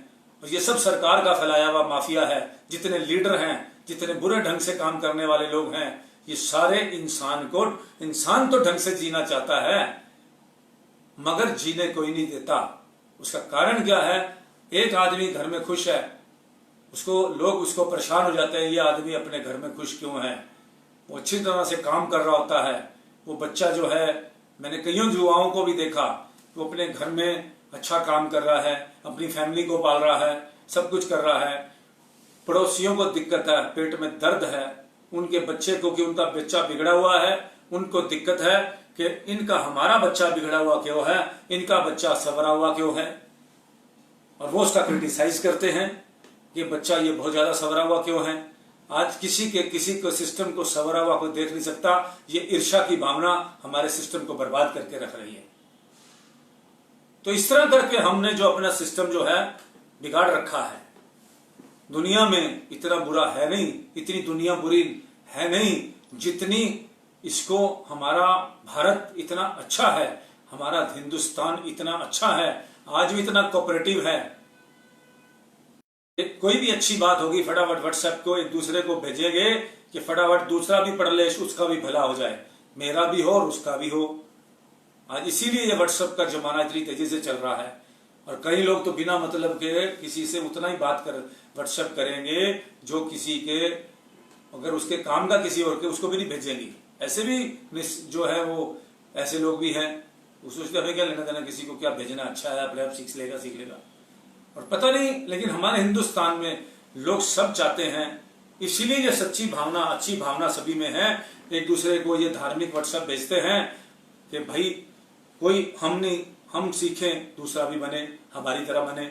ये सब सरकार का फैलाया हुआ माफिया है। जितने लीडर हैं, जितने बुरे ढंग से काम करने वाले लोग हैं, ये सारे इंसान तो ढंग से जीना चाहता है मगर जीने कोई नहीं देता। उसका कारण क्या है? एक आदमी घर में खुश है, लोग उसको परेशान हो जाते हैं, ये आदमी अपने घर में खुश क्यों है? वो अच्छी तरह से काम कर रहा होता है। वो बच्चा जो है, मैंने कईयों युवाओं को भी देखा, वो अपने घर में अच्छा काम कर रहा है, अपनी फैमिली को पाल रहा है, सब कुछ कर रहा है। पड़ोसियों को दिक्कत है, पेट में दर्द है, उनके बच्चे को कि उनका बच्चा बिगड़ा हुआ है, उनको दिक्कत है कि इनका हमारा बच्चा बिगड़ा हुआ क्यों है, इनका बच्चा सवरा हुआ क्यों है, और वो उसका क्रिटिसाइज करते हैं कि बच्चा ये बहुत ज्यादा सवरा हुआ क्यों है। आज किसी को सिस्टम को सवरा हुआ कोई देख नहीं सकता। ये ईर्ष्या की भावना हमारे सिस्टम को बर्बाद करके रख रही है। तो इस तरह करके हमने जो अपना सिस्टम जो है बिगाड़ रखा है। दुनिया में इतना बुरा है नहीं, इतनी दुनिया बुरी है नहीं जितनी इसको हमारा भारत इतना अच्छा है, हमारा हिंदुस्तान इतना अच्छा है, आज भी इतना कोऑपरेटिव है। कोई भी अच्छी बात होगी फटाफट व्हाट्सएप को एक दूसरे को भेजेंगे कि फटाफट दूसरा भी पढ़ ले, उसका भी भला हो जाए, मेरा भी हो और उसका भी हो। आज इसीलिए ये व्हाट्सएप का जमाना इतनी तेजी से चल रहा है। और कई लोग तो बिना मतलब के किसी से उतना ही बात कर व्हाट्सएप करेंगे जो किसी के, अगर उसके काम का किसी और के, उसको भी नहीं भेजेंगे। ऐसे भी जो है वो ऐसे लोग भी हैं, वो सोचते हमें क्या लेना देना, किसी को क्या भेजना, अच्छा है अपने आप सीख लेगा। और पता नहीं, लेकिन हमारे हिंदुस्तान में लोग सब चाहते हैं, इसीलिए ये सच्ची भावना, अच्छी भावना सभी में है। एक दूसरे को ये धार्मिक व्हाट्सएप भेजते हैं कि भाई कोई हम सीखें, दूसरा भी बने, हमारी तरह बने।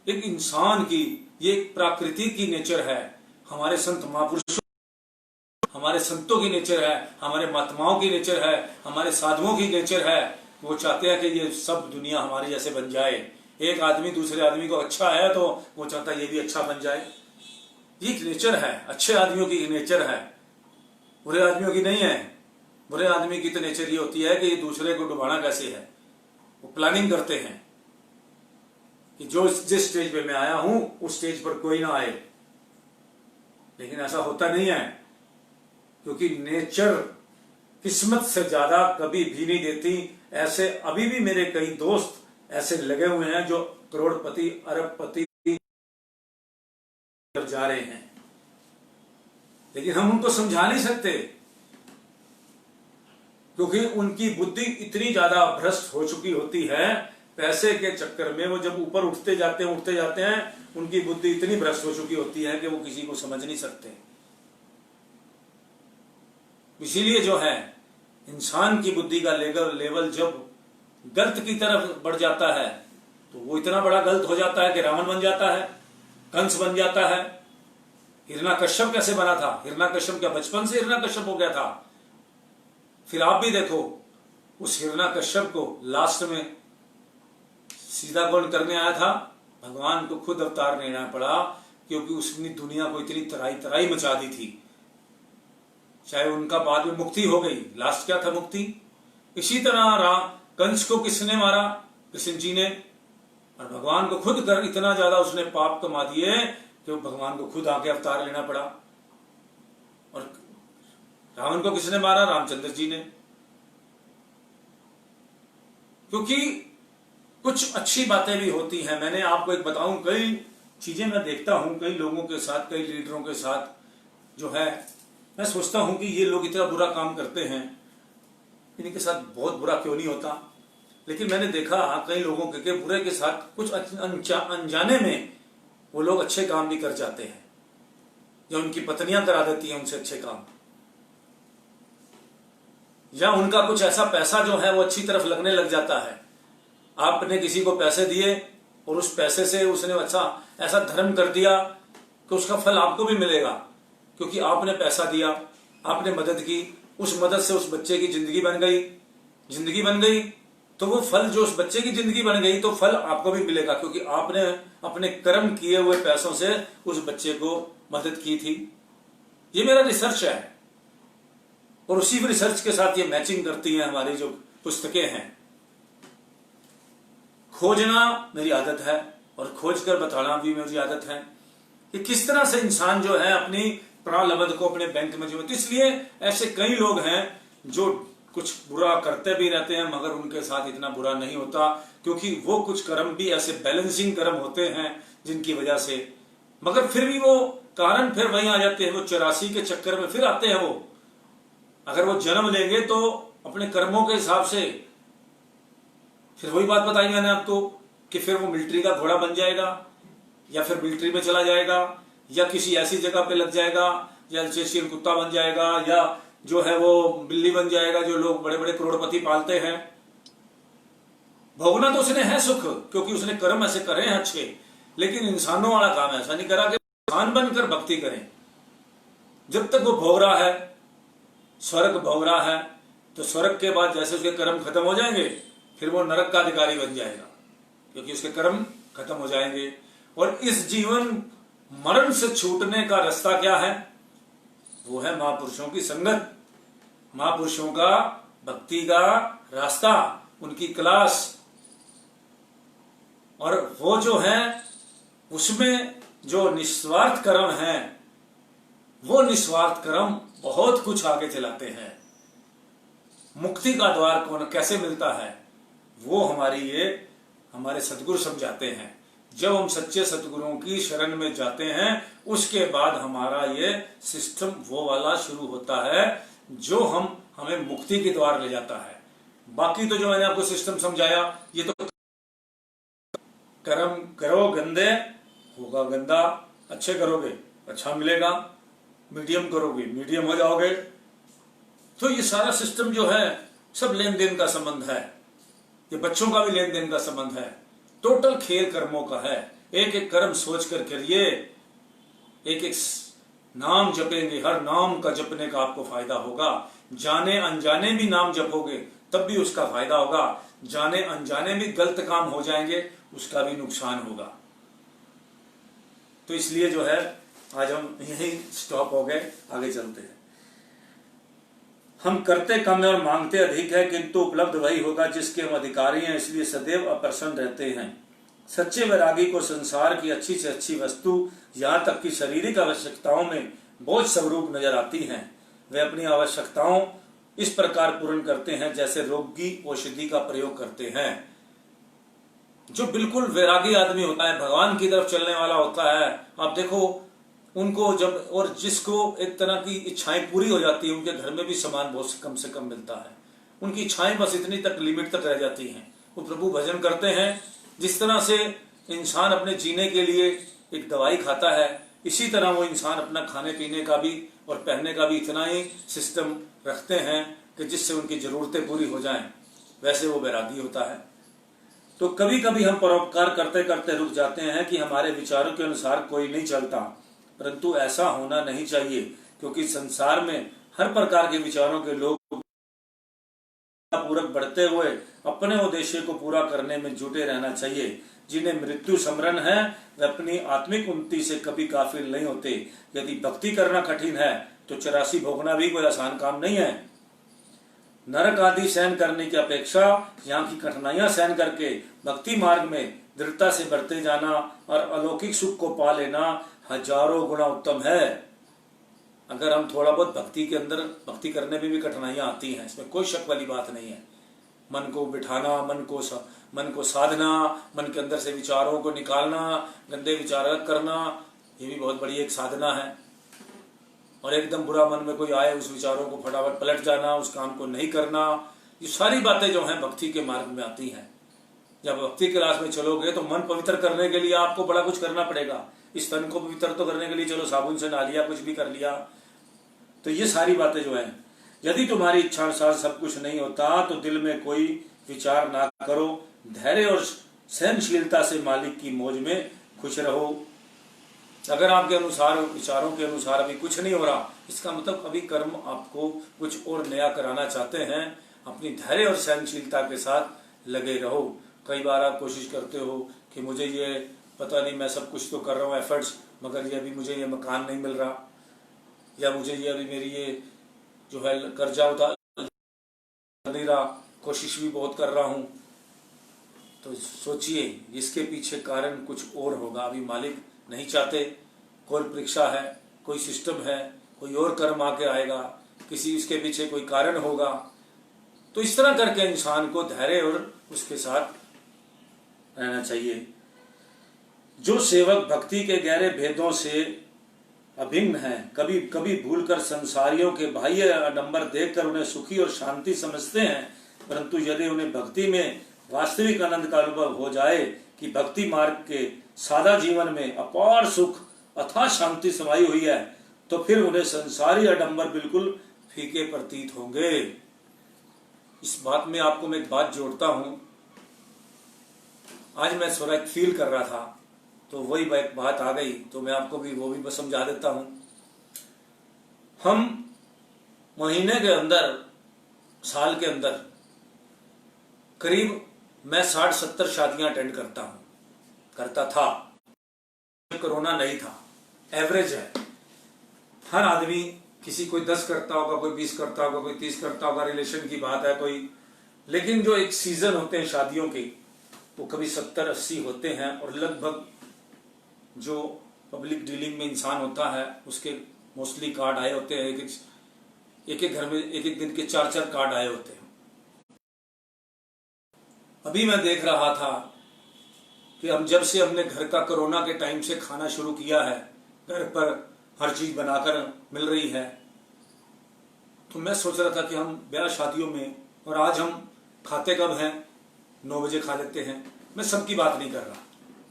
एक इंसान की ये प्रकृति की नेचर है। हमारे संत महापुरुषों, हमारे संतों की नेचर है, हमारे महात्माओं की नेचर है, हमारे साधुओं की नेचर है। वो चाहते हैं कि ये सब दुनिया हमारी जैसे बन जाए। एक आदमी दूसरे आदमी को अच्छा है तो वो चाहता है ये भी अच्छा बन जाए। ये नेचर है, अच्छे आदमियों की नेचर है, बुरे आदमियों की नहीं है। बुरे आदमी की तो नेचर ये होती है कि ये दूसरे को डुबाना कैसे है। वो प्लानिंग करते हैं कि जिस स्टेज पे मैं आया हूं उस स्टेज पर कोई ना आए, लेकिन ऐसा होता नहीं है, क्योंकि नेचर किस्मत से ज्यादा कभी भी नहीं देती। ऐसे अभी भी मेरे कई दोस्त ऐसे लगे हुए हैं जो करोड़पति अरबपति जा रहे हैं। लेकिन हम उनको समझा नहीं सकते, क्योंकि उनकी बुद्धि इतनी ज्यादा भ्रष्ट हो चुकी होती है पैसे के चक्कर में। वो जब ऊपर उठते जाते हैं उनकी बुद्धि इतनी भ्रष्ट हो चुकी होती है कि वो किसी को समझ नहीं सकते। इसीलिए जो है इंसान की बुद्धि का लेवल जब गलत की तरफ बढ़ जाता है तो वो इतना बड़ा गलत हो जाता है कि रावण बन जाता है, कंस बन जाता है। हिरण्यकश्यप कैसे बना था? हिरण्यकश्यप क्या बचपन से हिरण्यकश्यप हो गया था? फिर आप भी देखो उस हिरण्यकश्यप को लास्ट में सीधा कौन करने आया था? भगवान को खुद अवतार लेना पड़ा, क्योंकि उसने दुनिया को इतनी तराई मचा दी थी। चाहे उनका बाद में मुक्ति हो गई, लास्ट क्या था? मुक्ति। इसी तरह कंस को किसने मारा? कृष्ण जी ने। और भगवान को खुद कर इतना ज्यादा उसने पाप कमा दिए कि भगवान को खुद आके अवतार लेना पड़ा। और रावण को किसने मारा? रामचंद्र जी ने। क्योंकि कुछ अच्छी बातें भी होती हैं। मैंने आपको एक बताऊं, कई चीजें मैं देखता हूं कई लोगों के साथ, कई लीडरों के साथ जो है, मैं सोचता हूं कि ये लोग इतना बुरा काम करते हैं, इनके साथ बहुत बुरा क्यों नहीं होता। लेकिन मैंने देखा कई लोगों के बुरे के साथ कुछ अनजाने में वो लोग अच्छे काम भी कर जाते हैं, या उनकी पत्नियां करा देती हैं उनसे अच्छे काम, या उनका कुछ ऐसा पैसा जो है वो अच्छी तरफ लगने लग जाता है। आपने किसी को पैसे दिए और उस पैसे से उसने अच्छा ऐसा धर्म कर दिया कि उसका फल आपको भी मिलेगा, क्योंकि आपने पैसा दिया, आपने मदद की, उस मदद से उस बच्चे की जिंदगी बन गई, तो वो फल जो उस बच्चे की जिंदगी बन गई तो फल आपको भी मिलेगा, क्योंकि आपने अपने कर्म किए हुए पैसों से उस बच्चे को मदद की थी। ये मेरा रिसर्च है, और उसी रिसर्च के साथ ये मैचिंग करती है हमारी जो पुस्तकें हैं। खोजना मेरी आदत है, और खोज कर बताना भी मेरी आदत है कि किस तरह से इंसान जो है अपनी प्रालब्ध को अपने बैंक में जो, इसलिए ऐसे कई लोग हैं जो कुछ बुरा करते भी रहते हैं मगर उनके साथ इतना बुरा नहीं होता, क्योंकि वो कुछ कर्म भी ऐसे बैलेंसिंग कर्म होते हैं जिनकी वजह से, मगर फिर भी वो कारण फिर वहीं आ जाते हैं। वो 84 के चक्कर में फिर आते हैं। वो अगर वो जन्म लेंगे तो अपने कर्मों के हिसाब से, फिर वही बात बताई मैंने आपको कि फिर वो मिलिट्री का घोड़ा बन जाएगा, या फिर मिलिट्री में चला जाएगा, या किसी ऐसी जगह पे लग जाएगा, या अल्सेशियन कुत्ता बन जाएगा, या जो है वो बिल्ली बन जाएगा, जो लोग बड़े बड़े करोड़पति पालते हैं। भोगना तो उसने है सुख, क्योंकि उसने कर्म ऐसे करे हैं अच्छे, लेकिन इंसानों वाला काम ऐसा नहीं करा कि इंसान बनकर भक्ति करें। जब तक वो भोग रहा है, स्वर्ग भोग रहा है, तो स्वर्ग के बाद जैसे उसके कर्म खत्म हो जाएंगे फिर वो नरक का अधिकारी बन जाएगा, क्योंकि उसके कर्म खत्म हो जाएंगे। और इस जीवन मरण से छूटने का रास्ता क्या है? वो है महापुरुषों की संगत, महापुरुषों का भक्ति का रास्ता, उनकी क्लास। और वो जो है उसमें जो निस्वार्थ कर्म है, वो निस्वार्थ कर्म बहुत कुछ आगे चलाते हैं। मुक्ति का द्वार कौन कैसे मिलता है, वो हमारे सदगुरु समझाते हैं। जब हम सच्चे सदगुरुओं की शरण में जाते हैं उसके बाद हमारा ये सिस्टम वो वाला शुरू होता है जो हमें मुक्ति के द्वार ले जाता है। बाकी तो जो मैंने आपको सिस्टम समझाया, ये तो कर्म करो गंदे होगा गंदा, अच्छे करोगे अच्छा मिलेगा, मीडियम करोगे मीडियम हो जाओगे। तो ये सारा सिस्टम जो है सब लेन देन का संबंध है, ये बच्चों का भी लेन देन का संबंध है। टोटल खेल कर्मों का है। एक एक कर्म सोच कर करिए, एक एक नाम जपेंगे, हर नाम का जपने का आपको फायदा होगा। जाने अनजाने भी नाम जपोगे तब भी उसका फायदा होगा, जाने अनजाने भी गलत काम हो जाएंगे उसका भी नुकसान होगा। तो इसलिए जो है आज हम यही स्टॉप हो गए, आगे चलते हैं। हम करते कम है और मांगते अधिक है, किंतु उपलब्ध वही होगा जिसके हम अधिकारी हैं, इसलिए सदैव अप्रसन्न रहते हैं। सच्चे वैरागी को संसार की अच्छी से अच्छी वस्तु, यहाँ तक कि शारीरिक आवश्यकताओं में बोझ स्वरूप नजर आती हैं। वे अपनी आवश्यकताओं इस प्रकार पूर्ण करते हैं जैसे रोगी औषधि का प्रयोग करते हैं। जो बिल्कुल वैरागी आदमी होता है, भगवान की तरफ चलने वाला होता है, आप देखो उनको जब, और जिसको एक तरह की इच्छाएं पूरी हो जाती है, उनके घर में भी सामान बहुत कम से कम मिलता है, उनकी इच्छाएं बस इतनी तक लिमिट तक रह जाती हैं, वो प्रभु भजन करते हैं। जिस तरह से इंसान अपने जीने के लिए एक दवाई खाता है, इसी तरह वो इंसान अपना खाने पीने का भी और पहनने का भी इतना ही सिस्टम रखते हैं कि जिससे उनकी जरूरतें पूरी हो जाएं, वैसे वो वैरागी होता है। तो कभी कभी हम परोपकार करते करते रुक जाते हैं कि हमारे विचारों के अनुसार कोई नहीं चलता, परंतु ऐसा होना नहीं चाहिए, क्योंकि संसार में हर प्रकार के विचारों के लोग पूरक बढ़ते हुए अपने उद्देश्य को पूरा करने में जुटे रहना चाहिए। जिन्हें मृत्यु स्मरण है वे अपनी आत्मिक उन्नति से कभी काफिल नहीं होते। यदि भक्ति करना कठिन है तो 84 भोगना भी कोई आसान काम नहीं है। नरक आदि सहन करने की अपेक्षा यहाँ की कठिनाइयां सहन करके भक्ति मार्ग में दृढ़ता से बढ़ते जाना और अलौकिक सुख को पा लेना हजारों गुना उत्तम है। अगर हम थोड़ा बहुत भक्ति के अंदर, भक्ति करने में भी कठिनाइयां आती हैं, इसमें कोई शक वाली बात नहीं है। मन को बिठाना, मन को साधना, मन के अंदर से विचारों को निकालना, गंदे विचार अलग करना, ये भी बहुत बड़ी एक साधना है। और एकदम बुरा मन में कोई आए, उस विचारों को फटाफट पलट जाना, उस काम को नहीं करना, ये सारी बातें जो हैं भक्ति के मार्ग में आती हैं। जब भक्ति क्लास में चलोगे तो मन पवित्र करने के लिए आपको बड़ा कुछ करना पड़ेगा। इस तन को पवित्र तो करने के लिए चलो साबुन से नहा लिया, कुछ भी कर लिया, तो ये सारी बातें जो है, यदि तुम्हारी इच्छा अनुसार सब कुछ नहीं होता तो दिल में कोई विचार ना करो, धैर्य और सहनशीलता से मालिक की मौज में खुश रहो। अगर आपके अनुसार, विचारों के अनुसार अभी कुछ नहीं हो रहा, इसका मतलब अभी कर्म आपको कुछ और नया कराना चाहते हैं। अपनी धैर्य और सहनशीलता के साथ लगे रहो। कई बार आप कोशिश करते हो कि मुझे ये पता नहीं, मैं सब कुछ तो कर रहा हूँ एफर्ट्स, मगर ये अभी मुझे ये मकान नहीं मिल रहा, या मुझे ये अभी मेरी ये जो है कर्जा उतार नहीं रहा, कोशिश भी बहुत कर रहा हूँ। तो सोचिए इसके पीछे कारण कुछ और होगा। अभी मालिक नहीं चाहते, कोई परीक्षा है, कोई सिस्टम है, कोई और कर्म आके आएगा, किसी इसके पीछे कोई कारण होगा। तो इस तरह करके इंसान को धैर्य और उसके साथ रहना चाहिए। जो सेवक भक्ति के गहरे भेदों से अभिन्न है, कभी कभी भूलकर संसारियों के बाह्य आडंबर देखकर उन्हें सुखी और शांति समझते हैं, परंतु यदि उन्हें भक्ति में वास्तविक आनंद का अनुभव हो जाए कि भक्ति मार्ग के सादा जीवन में अपार सुख अथाह शांति समाई हुई है, तो फिर उन्हें संसारी आडंबर बिल्कुल फीके प्रतीत होंगे। इस बात में आपको मैं एक बात जोड़ता हूं। आज मैं थोड़ा फील कर रहा था तो वही एक बात आ गई, तो मैं आपको भी वो भी समझा देता हूं। हम महीने के अंदर, साल के अंदर करीब मैं 60-70 शादियां अटेंड करता था। कोरोना नहीं था, एवरेज है। हर आदमी किसी, कोई 10 करता होगा, कोई 20 करता होगा, कोई 30 करता होगा, रिलेशन की बात है कोई। लेकिन जो एक सीजन होते हैं शादियों के, वो कभी 70-80 होते हैं, और लगभग जो पब्लिक डीलिंग में इंसान होता है उसके मोस्टली कार्ड आए होते हैं। एक घर में एक दिन के 4-4 कार्ड आए होते हैं। अभी मैं देख रहा था कि हम जब से हमने घर का कोरोना के टाइम से खाना शुरू किया है, घर पर हर चीज बनाकर मिल रही है, तो मैं सोच रहा था कि हम ब्याह शादियों में, और आज हम खाते कब हैं, 9 बजे खा लेते हैं। मैं सबकी बात नहीं कर रहा,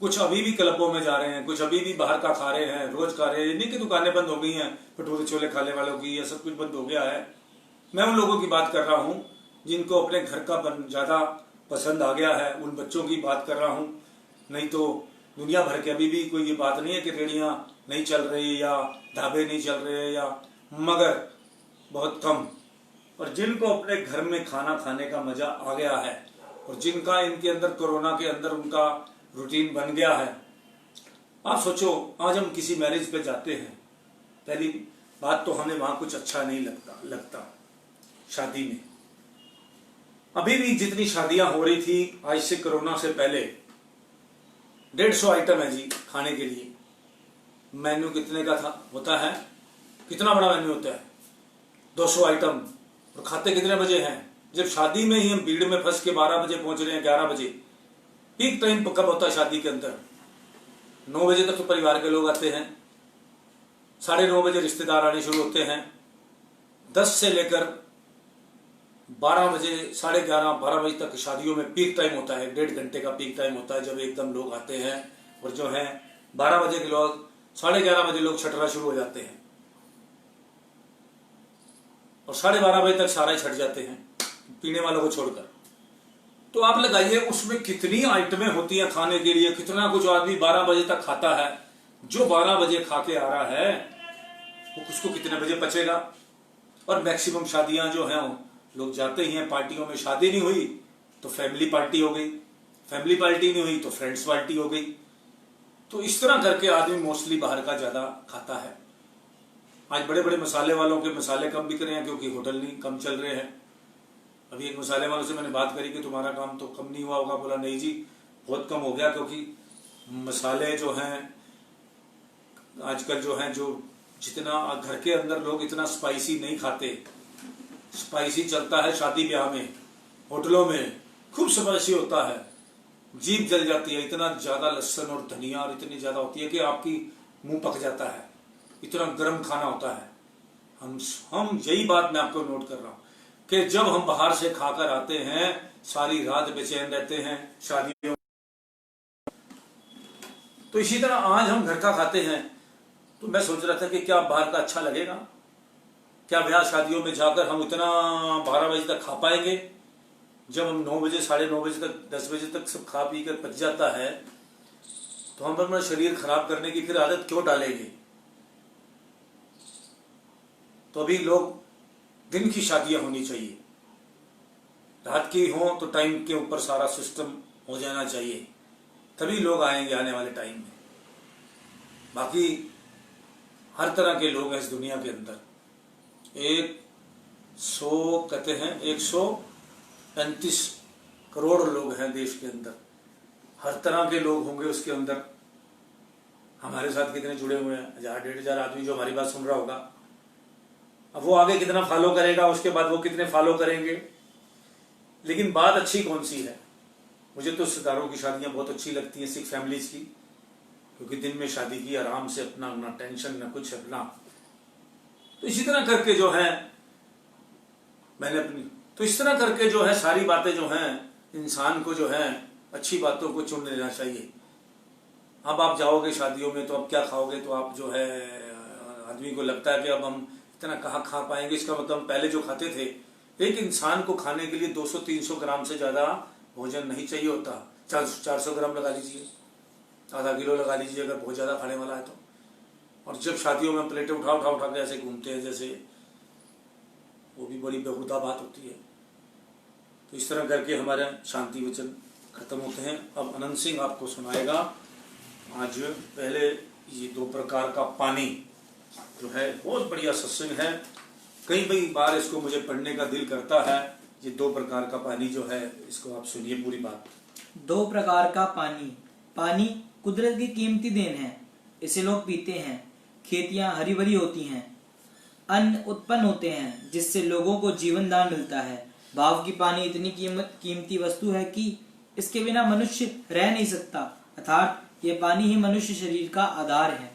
कुछ अभी भी क्लबों में जा रहे हैं, कुछ अभी भी बाहर का खा रहे हैं, रोज खा रहे हैं। नहीं कि दुकानें बंद हो गई हैं भटूरे छोले खाने वालों की, ये सब कुछ बंद हो गया है। मैं उन लोगों की बात कर रहा हूँ जिनको अपने घर का ज्यादा पसंद आ गया है, उन बच्चों की बात कर रहा हूँ। नहीं तो दुनिया भर के अभी भी कोई ये बात नहीं है कि रेड़ियां नहीं चल रही या ढाबे नहीं चल रहे, या मगर बहुत कम। और जिनको अपने घर में खाना खाने का मजा आ गया है, और जिनका इनके अंदर कोरोना के अंदर उनका रूटीन बन गया है। आप सोचो, आज हम किसी मैरिज पे जाते हैं, पहली बात तो हमें वहां कुछ अच्छा नहीं लगता शादी में। अभी भी जितनी शादियां हो रही थी आज से कोरोना से पहले, 150 आइटम है जी खाने के लिए। मेन्यू कितने का होता है, कितना बड़ा मेन्यू होता है, 200 आइटम। और खाते कितने बजे हैं, जब शादी में ही हम भीड़ में फंस के 12 बजे पहुंच रहे हैं, 11 बजे। पीक टाइम कब होता है शादी के अंदर, 9 बजे तक तो परिवार के लोग आते हैं। 9:30 बजे रिश्तेदार आने शुरू होते हैं। 10 से लेकर 12 बजे, 11:30, 12 बजे तक शादियों में पीक टाइम होता है। 1.5 घंटे का पीक टाइम होता है जब एकदम लोग आते हैं। और जो है 12 बजे के लोग, 11:30 बजे लोग छटना शुरू हो जाते हैं और 12:30 बजे तक सारा ही छट जाते हैं, पीने वालों को छोड़कर। तो आप लगाइए उसमें कितनी आइटमें होती हैं खाने के लिए, कितना कुछ आदमी 12 बजे तक खाता है। जो 12 बजे खा के आ रहा है वो उसको कितने बजे पचेगा। और मैक्सिमम शादियां जो हैं लोग जाते ही हैं पार्टियों में। शादी नहीं हुई तो फैमिली पार्टी हो गई, फैमिली पार्टी नहीं हुई तो फ्रेंड्स पार्टी हो गई। तो इस तरह करके आदमी मोस्टली बाहर का ज्यादा खाता है। आज बड़े बड़े मसाले वालों के मसाले कम बिक रहे हैं क्योंकि होटल नहीं कम चल रहे हैं। अभी एक मसाले वालों से मैंने बात करी कि तुम्हारा काम तो कम नहीं हुआ होगा। बोला नहीं जी बहुत कम हो गया, क्योंकि मसाले जो हैं आजकल जो हैं, जो जितना घर के अंदर लोग इतना स्पाइसी नहीं खाते। स्पाइसी चलता है शादी ब्याह में, होटलों में खूब स्पाइसी होता है, जीभ जल जाती है। इतना ज्यादा लहसुन और धनिया और इतनी ज्यादा होती है कि आपकी मुंह पक जाता है। इतना गर्म खाना होता है। हम यही बात मैं आपको नोट कर रहा हूं कि जब हम बाहर से खाकर आते हैं सारी रात बेचैन रहते हैं शादियों। तो इसी तरह आज हम घर का खाते हैं। तो मैं सोच रहा था कि क्या बाहर का अच्छा लगेगा, क्या ब्याह शादियों में जाकर हम इतना 12 बजे तक खा पाएंगे। जब हम 9 बजे, 9:30 बजे तक, 10 बजे तक सब खा पी कर पच जाता है तो हम अपना शरीर खराब करने की फिर आदत क्यों डालेंगे। तो अभी लोग दिन की शादियां होनी चाहिए, रात की हो तो टाइम के ऊपर सारा सिस्टम हो जाना चाहिए, तभी लोग आएंगे आने वाले टाइम में। बाकी हर तरह के लोग हैं इस दुनिया के अंदर। 135 करोड़ लोग हैं देश के अंदर। हर तरह के लोग होंगे उसके अंदर। हमारे साथ कितने जुड़े हुए हैं, 1000-1500 आदमी जो हमारी बात सुन रहा होगा। अब वो आगे कितना फॉलो करेगा, उसके बाद वो कितने फॉलो करेंगे। लेकिन बात अच्छी कौन सी है, मुझे तो रिश्तेदारों की शादियां बहुत अच्छी लगती हैं, सिख फैमिलीज की, क्योंकि दिन में शादी की आराम से, अपना ना टेंशन ना कुछ अपना। तो इसी तरह करके जो है मैंने अपनी, तो इस तरह करके जो है सारी बातें जो हैं इंसान को जो है अच्छी बातों को चुन लेना चाहिए। अब आप जाओगे शादियों में तो अब क्या खाओगे, तो आप जो है आदमी को लगता है कि अब हम इतना कहाँ खा पाएंगे। इसका मतलब हम पहले जो खाते थे, एक इंसान को खाने के लिए 200-300 ग्राम से ज्यादा भोजन नहीं चाहिए होता। 400 ग्राम लगा लीजिए, आधा किलो लगा लीजिए अगर बहुत ज्यादा खाने वाला है तो। और जब शादियों में प्लेटें उठा के ऐसे घूमते हैं जैसे, वो भी बड़ी बेहुदा बात होती है। तो इस तरह करके हमारे शांति वचन खत्म होते हैं। अब अनंत सिंह आपको सुनाएगा आज पहले ये 2 प्रकार का पानी जो है, बहुत बढ़िया सत्संग है। कई बार इसको मुझे पढ़ने का दिल करता है। ये 2 प्रकार का पानी जो है, इसको आप सुनिए पूरी बात। 2 प्रकार का पानी। पानी कुदरत की कीमती देन है, इसे लोग पीते हैं। खेतियां हरी भरी होती हैं, अन्न उत्पन्न होते हैं जिससे लोगों को जीवन दान मिलता है। भाव की पानी इतनी कीमती वस्तु है कि इसके बिना मनुष्य रह नहीं सकता, अर्थात ये पानी ही मनुष्य शरीर का आधार है।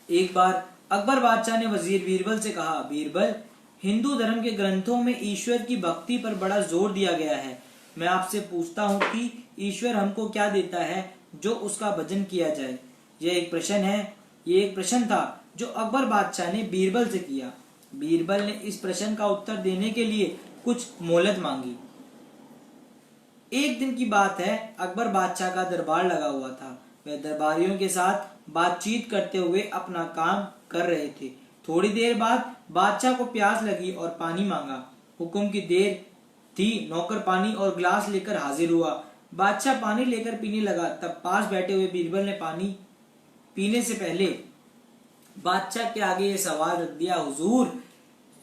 एक बार अकबर बादशाह ने वजीर बीरबल से कहा, बीरबल, हिंदू धर्म के ग्रंथों में ईश्वर की भक्ति पर बड़ा जोर दिया गया है। मैं आपसे पूछता हूँ कि ईश्वर हमको क्या देता है जो उसका भजन किया जाए। ये एक प्रश्न था जो अकबर बादशाह ने बीरबल से किया। बीरबल ने इस प्रश्न का उत्तर देने के लिए कुछ मोहलत मांगी। एक दिन की बात है, अकबर बादशाह का दरबार लगा हुआ था। वह दरबारियों के साथ बातचीत करते हुए अपना काम कर रहे थे। थोड़ी देर बाद बादशाह को प्यास लगी और पानी मांगा। हुक्म की देर थी, नौकर पानी और गिलास लेकर हाजिर हुआ। बादशाह पानी लेकर पीने लगा, तब पास बैठे हुए बीरबल ने पानी पीने से पहले बादशाह के आगे ये सवाल रख दिया, हुजूर,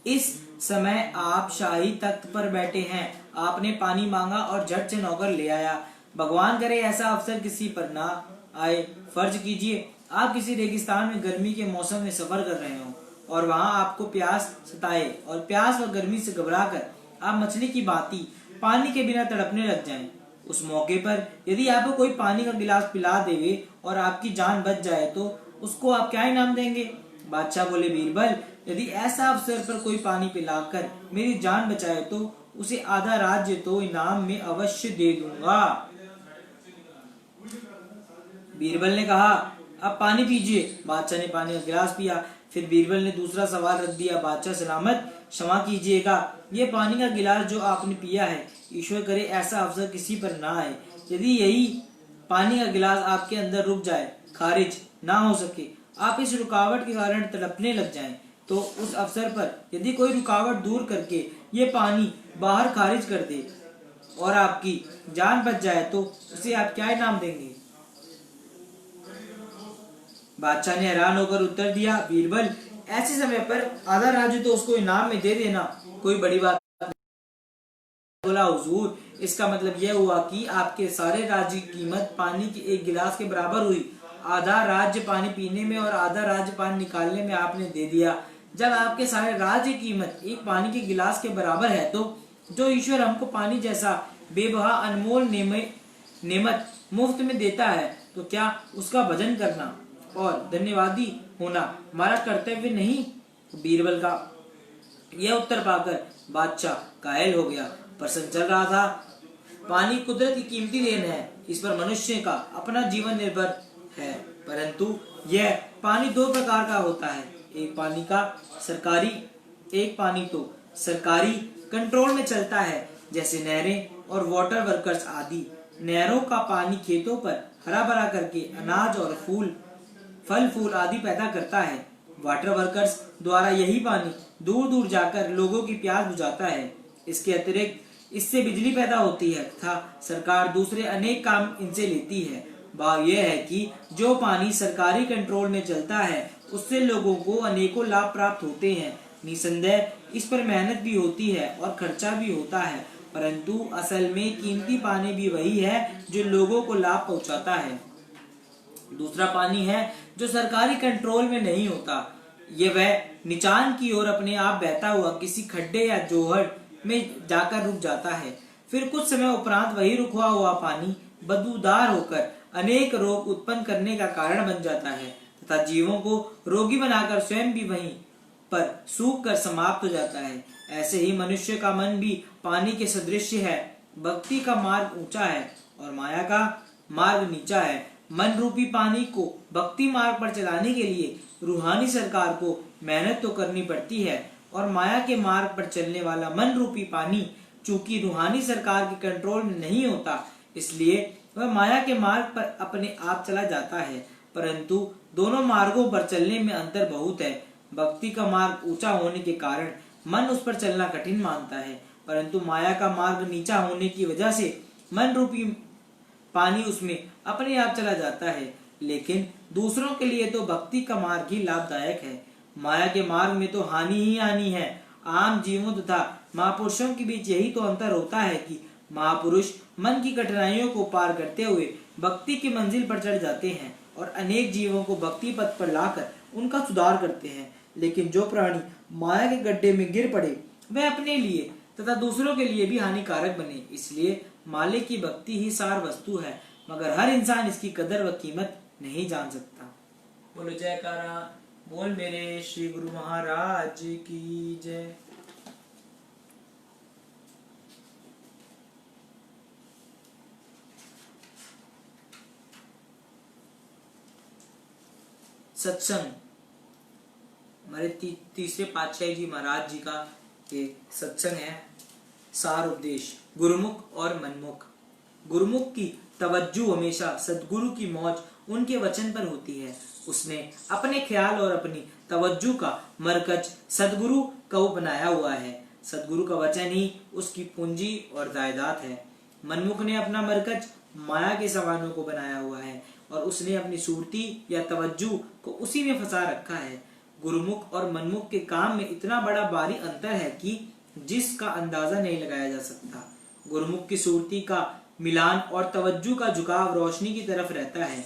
इस समय आप शाही तख्त पर बैठे हैं, आपने पानी मांगा और झट से नौकर ले आया। भगवान करे ऐसा अवसर किसी पर ना आए। फर्ज कीजिए आप किसी रेगिस्तान में गर्मी के मौसम में सफर कर रहे हो और वहां आपको प्यास सताए और प्यास और गर्मी से घबराकर आप मछली की भांति पानी के बिना तड़पने लग जाएं। उस मौके पर यदि आपको कोई पानी का गिलास पिला देवे और आपकी जान बच जाए तो उसको आप क्या इनाम देंगे? बादशाह बोले, बीरबल, यदि ऐसा अवसर पर कोई पानी पिलाकर मेरी जान बचाए तो उसे आधा राज्य तो इनाम में अवश्य दे दूंगा। बीरबल ने कहा, अब पानी पीजिए। बादशाह ने पानी का गिलास पिया। फिर बीरबल ने दूसरा सवाल रख दिया, बादशाह सलामत, क्षमा कीजिएगा, ये पानी का गिलास जो आपने पिया है, ईश्वर करे ऐसा अवसर किसी पर ना आए। यदि यही पानी का गिलास आपके अंदर रुक जाए, खारिज ना हो सके, आप इस रुकावट के कारण तड़पने लग जाएं, तो उस अवसर पर यदि कोई रुकावट दूर करके ये पानी बाहर खारिज कर दे और आपकी जान बच जाए तो उसे आप क्या इनाम देंगे? बादशाह ने हैरान होकर उत्तर दिया, बीरबल, ऐसे समय पर आधा राज्य तो उसको इनाम में दे देना कोई बड़ी बात नहीं। बोला, हुजूर, इसका मतलब यह हुआ कि आपके सारे राज्य की कीमत पानी के एक गिलास के बराबर हुई। आधा राज्य पानी पीने में और आधा राज्य पानी निकालने में आपने दे दिया। जब आपके सारे राज्य की कीमत एक पानी के गिलास के बराबर है तो जो ईश्वर हमको पानी जैसा बेबहा अनमोल नेमत मुफ्त में देता है तो क्या उसका भजन करना और धन्यवादी होना हमारा कर्तव्य नहीं? बीरबल का यह उत्तर पाकर बादशाह कायल हो गया। प्रश्न चल रहा था, पानी कुदरत की कीमती देन है, इस पर मनुष्य का अपना जीवन निर्भर है, परंतु यह पानी दो प्रकार का होता है। एक पानी तो सरकारी कंट्रोल में चलता है, जैसे नहरें और वाटर वर्कर्स आदि। नहरों का पानी खेतों पर हरा भरा करके अनाज और फल फूल आदि पैदा करता है। वाटर वर्कर्स द्वारा यही पानी दूर दूर जाकर लोगों की प्यास बुझाता है। इसके अतिरिक्त इससे बिजली पैदा होती है तथा सरकार दूसरे अनेक काम इनसे लेती है। बात यह है कि जो पानी सरकारी कंट्रोल में चलता है उससे लोगों को अनेकों लाभ प्राप्त होते हैं। निसंदेह इस पर मेहनत भी होती है और खर्चा भी होता है, परंतु असल में कीमती पानी भी वही है जो लोगों को लाभ पहुंचाता है। दूसरा पानी है जो सरकारी कंट्रोल में नहीं होता। ये वह नीचान की ओर अपने आप बहता हुआ किसी खड्डे या जोहड़ में जाकर रुक जाता है। फिर कुछ समय उपरांत वही रुका हुआ पानी बदबूदार होकर अनेक रोग उत्पन्न करने का कारण बन जाता है तथा जीवों को रोगी बनाकर स्वयं भी वहीं पर सूख कर समाप्त हो जाता है। ऐसे ही मनुष्य का मन भी पानी के सदृश है। भक्ति का मार्ग ऊंचा है और माया का मार्ग नीचा है। मन रूपी पानी को भक्ति मार्ग पर चलाने के लिए रूहानी सरकार को मेहनत तो करनी पड़ती है और माया के मार्ग पर चलने वाला मन रूपी पानी चूंकि रूहानी सरकार के कंट्रोल में नहीं होता, इसलिए वह माया के मार्ग पर अपने आप चला जाता है। परंतु दोनों मार्गों पर चलने में अंतर बहुत है। भक्ति का मार्ग ऊंचा होने के कारण मन उस पर चलना कठिन मानता है, परंतु माया का मार्ग नीचा होने की वजह से मन रूपी पानी उसमें अपने आप चला जाता है। लेकिन दूसरों के लिए तो भक्ति का मार्ग ही लाभदायक है। माया के मार्ग में तो हानि ही हानि है। आम जीवों तथा महापुरुषों के बीच यही तो अंतर होता है कि महापुरुष मन की कठिनाइयों को पार करते हुए भक्ति की मंजिल पर चढ़ जाते हैं और अनेक जीवों को भक्ति पथ पर लाकर उनका सुधार करते हैं। लेकिन जो प्राणी माया के गड्ढे में गिर पड़े वह अपने लिए तथा दूसरों के लिए भी हानिकारक बने। इसलिए मालिक की भक्ति ही सार वस्तु है, मगर हर इंसान इसकी कदर व कीमत नहीं जान सकता। बोलो जयकारा बोल मेरे श्री गुरु महाराज की जय। सत्संग हमारे तीसरे पातशाही जी महाराज जी का ये सत्संग है। सार उपदेश, गुरुमुख और मनमुख। गुरुमुख की तवज्जो हमेशा सदगुरु की मौज उनके वचन पर होती है। उसने अपने ख्याल और अपनी तवज्जो का मरकज सदगुरु को बनाया हुआ है। सदगुरु का वचन ही उसकी पूंजी और जायदाद है। मनमुख ने अपना मरकज माया के सामानों को बनाया हुआ है और उसने अपनी सूरती या तवज्जो को उसी में फंसा रखा है। गुरुमुख और मनमुख के काम में इतना बड़ा बारी अंतर है कि जिसका अंदाजा नहीं लगाया जा सकता। गुरुमुख की सूरती का मिलान और तवज्जो का झुकाव रोशनी की तरफ रहता है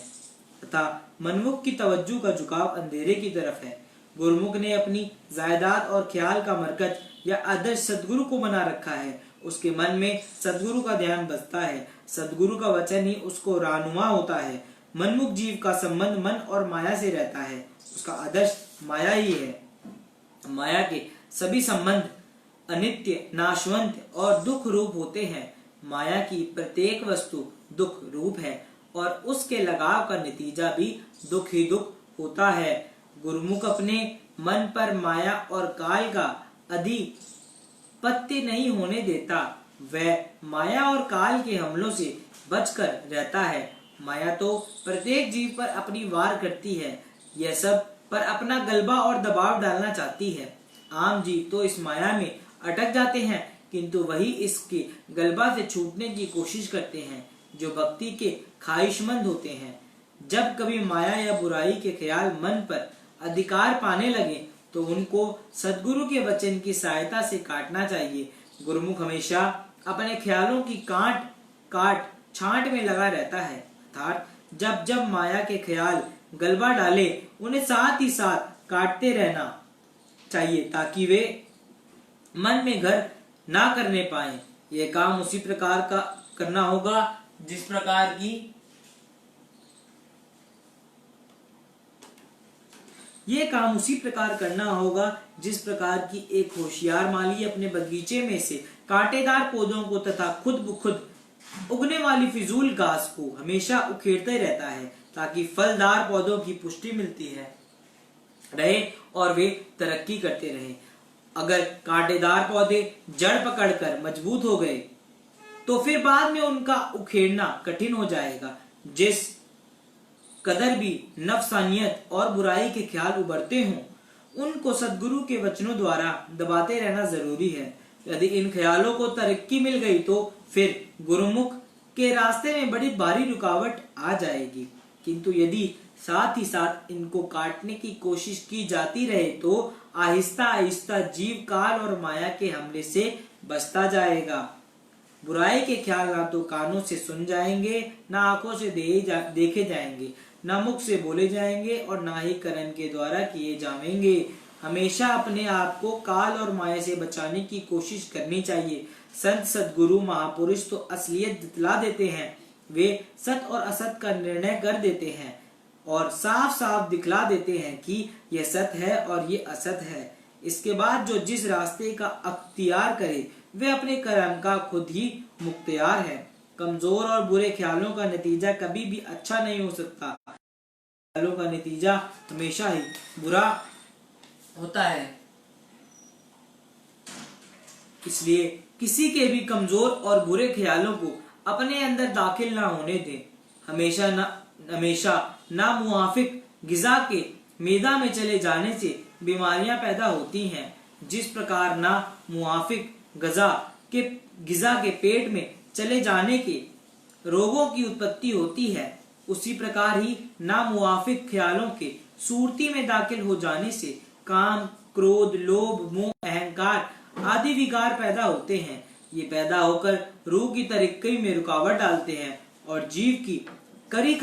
तथा मनमुख की तवज्जो का झुकाव अंधेरे की तरफ है। गुरुमुख ने अपनी जायदाद और ख्याल का मरकज या आदर्श सदगुरु को बना रखा है। उसके मन में सदगुरु का ध्यान बसता है। सदगुरु का वचन ही उसको रानुमा होता है। मनमुख जीव का संबंध मन और माया से रहता है, उसका आदर्श माया ही है। माया के सभी संबंध अनित्य, नाशवंत और दुख रूप होते हैं। माया की प्रत्येक वस्तु दुख रूप है और उसके लगाव का नतीजा भी दुख ही दुख होता है। गुरुमुख अपने मन पर माया और काल का अधिपत्य नहीं होने देता। वह माया और काल के हमलों से बचकर रहता है। माया तो प्रत्येक जीव पर अपनी वार करती है, यह सब पर अपना गलबा और दबाव डालना चाहती है। आम जीव तो इस माया में अटक जाते हैं, किंतु वही इसके गलबा से छूटने की कोशिश करते हैं जो भक्ति के ख्वाहिशमंद होते हैं। जब कभी माया या बुराई के ख्याल मन पर अधिकार पाने लगे तो उनको सद्गुरु के वचन की सहायता से काटना चाहिए। गुरुमुख हमेशा अपने ख्यालों की काट छांट में लगा रहता है, अर्थात जब जब माया के ख्याल गलबा डाले उन्हें साथ ही साथ काटते रहना चाहिए ताकि वे मन में घर ना करने पाए। यह काम उसी प्रकार का करना होगा जिस प्रकार की एक होशियार माली अपने बगीचे में से कांटेदार पौधों को तथा खुद ब खुद उगने वाली फिजूल घास को हमेशा उखेड़ते रहता है ताकि फलदार पौधों की पुष्टि मिलती रहे और वे तरक्की करते रहें। अगर कांटेदार पौधे जड़ पकड़कर मजबूत हो गए तो फिर बाद में उनका उखेड़ना कठिन हो जाएगा। जिस कदर भी नफसानियत और बुराई के ख्याल उभरते हों उनको सद्गुरु के वचनों द्वारा दबाते रहना जरूरी है। यदि इन ख्यालों को तरक्की मिल गई तो फिर गुरुमुख के रास्ते में बड़ी भारी रुकावट आ जाएगी, किंतु यदि साथ ही साथ इनको काटने की कोशिश की जाती रहे तो आहिस्ता आहिस्ता जीव काल और माया के हमले से बचता जाएगा। बुराई के ख्याल ना तो कानों से सुन जाएंगे, ना आंखों से देखे जाएंगे, ना मुख से बोले जाएंगे और ना ही कर्म के द्वारा किए जाएंगे। हमेशा अपने आप को काल और माया से बचाने की कोशिश करनी चाहिए। संत सद्गुरु महापुरुष तो असलियत दिखला देते हैं, वे सत और असत का निर्णय कर देते हैं और साफ साफ दिखला देते हैं कि यह सत है और ये असत है। इसके बाद जो जिस रास्ते का अख्तियार करे वे अपने कर्म का खुद ही मुख्तियार है। कमजोर और बुरे ख्यालों का नतीजा कभी भी अच्छा नहीं हो सकता। ख्यालों का नतीजा हमेशा ही बुरा होता है। इसलिए किसी के भी कमजोर और बुरे ख्यालों को अपने अंदर दाखिल ना होने दें। हमेशा ना मुआफिक गिजा के मैदा में चले जाने से बीमारियां पैदा होती हैं। जिस प्रकार ना मुआफिक गिजा के पेट में चले जाने के रोगों की उत्पत्ति होती है, उसी प्रकार ही ना मुआफिक ख्यालों के सूरती में दाखिल हो जाने से काम, क्रोध, लोभ, मोह, अहंकार आदि विकार पैदा होते हैं। ये पैदा होकर रूह की तरक्की में रुकावट डालते हैं और जीव की करी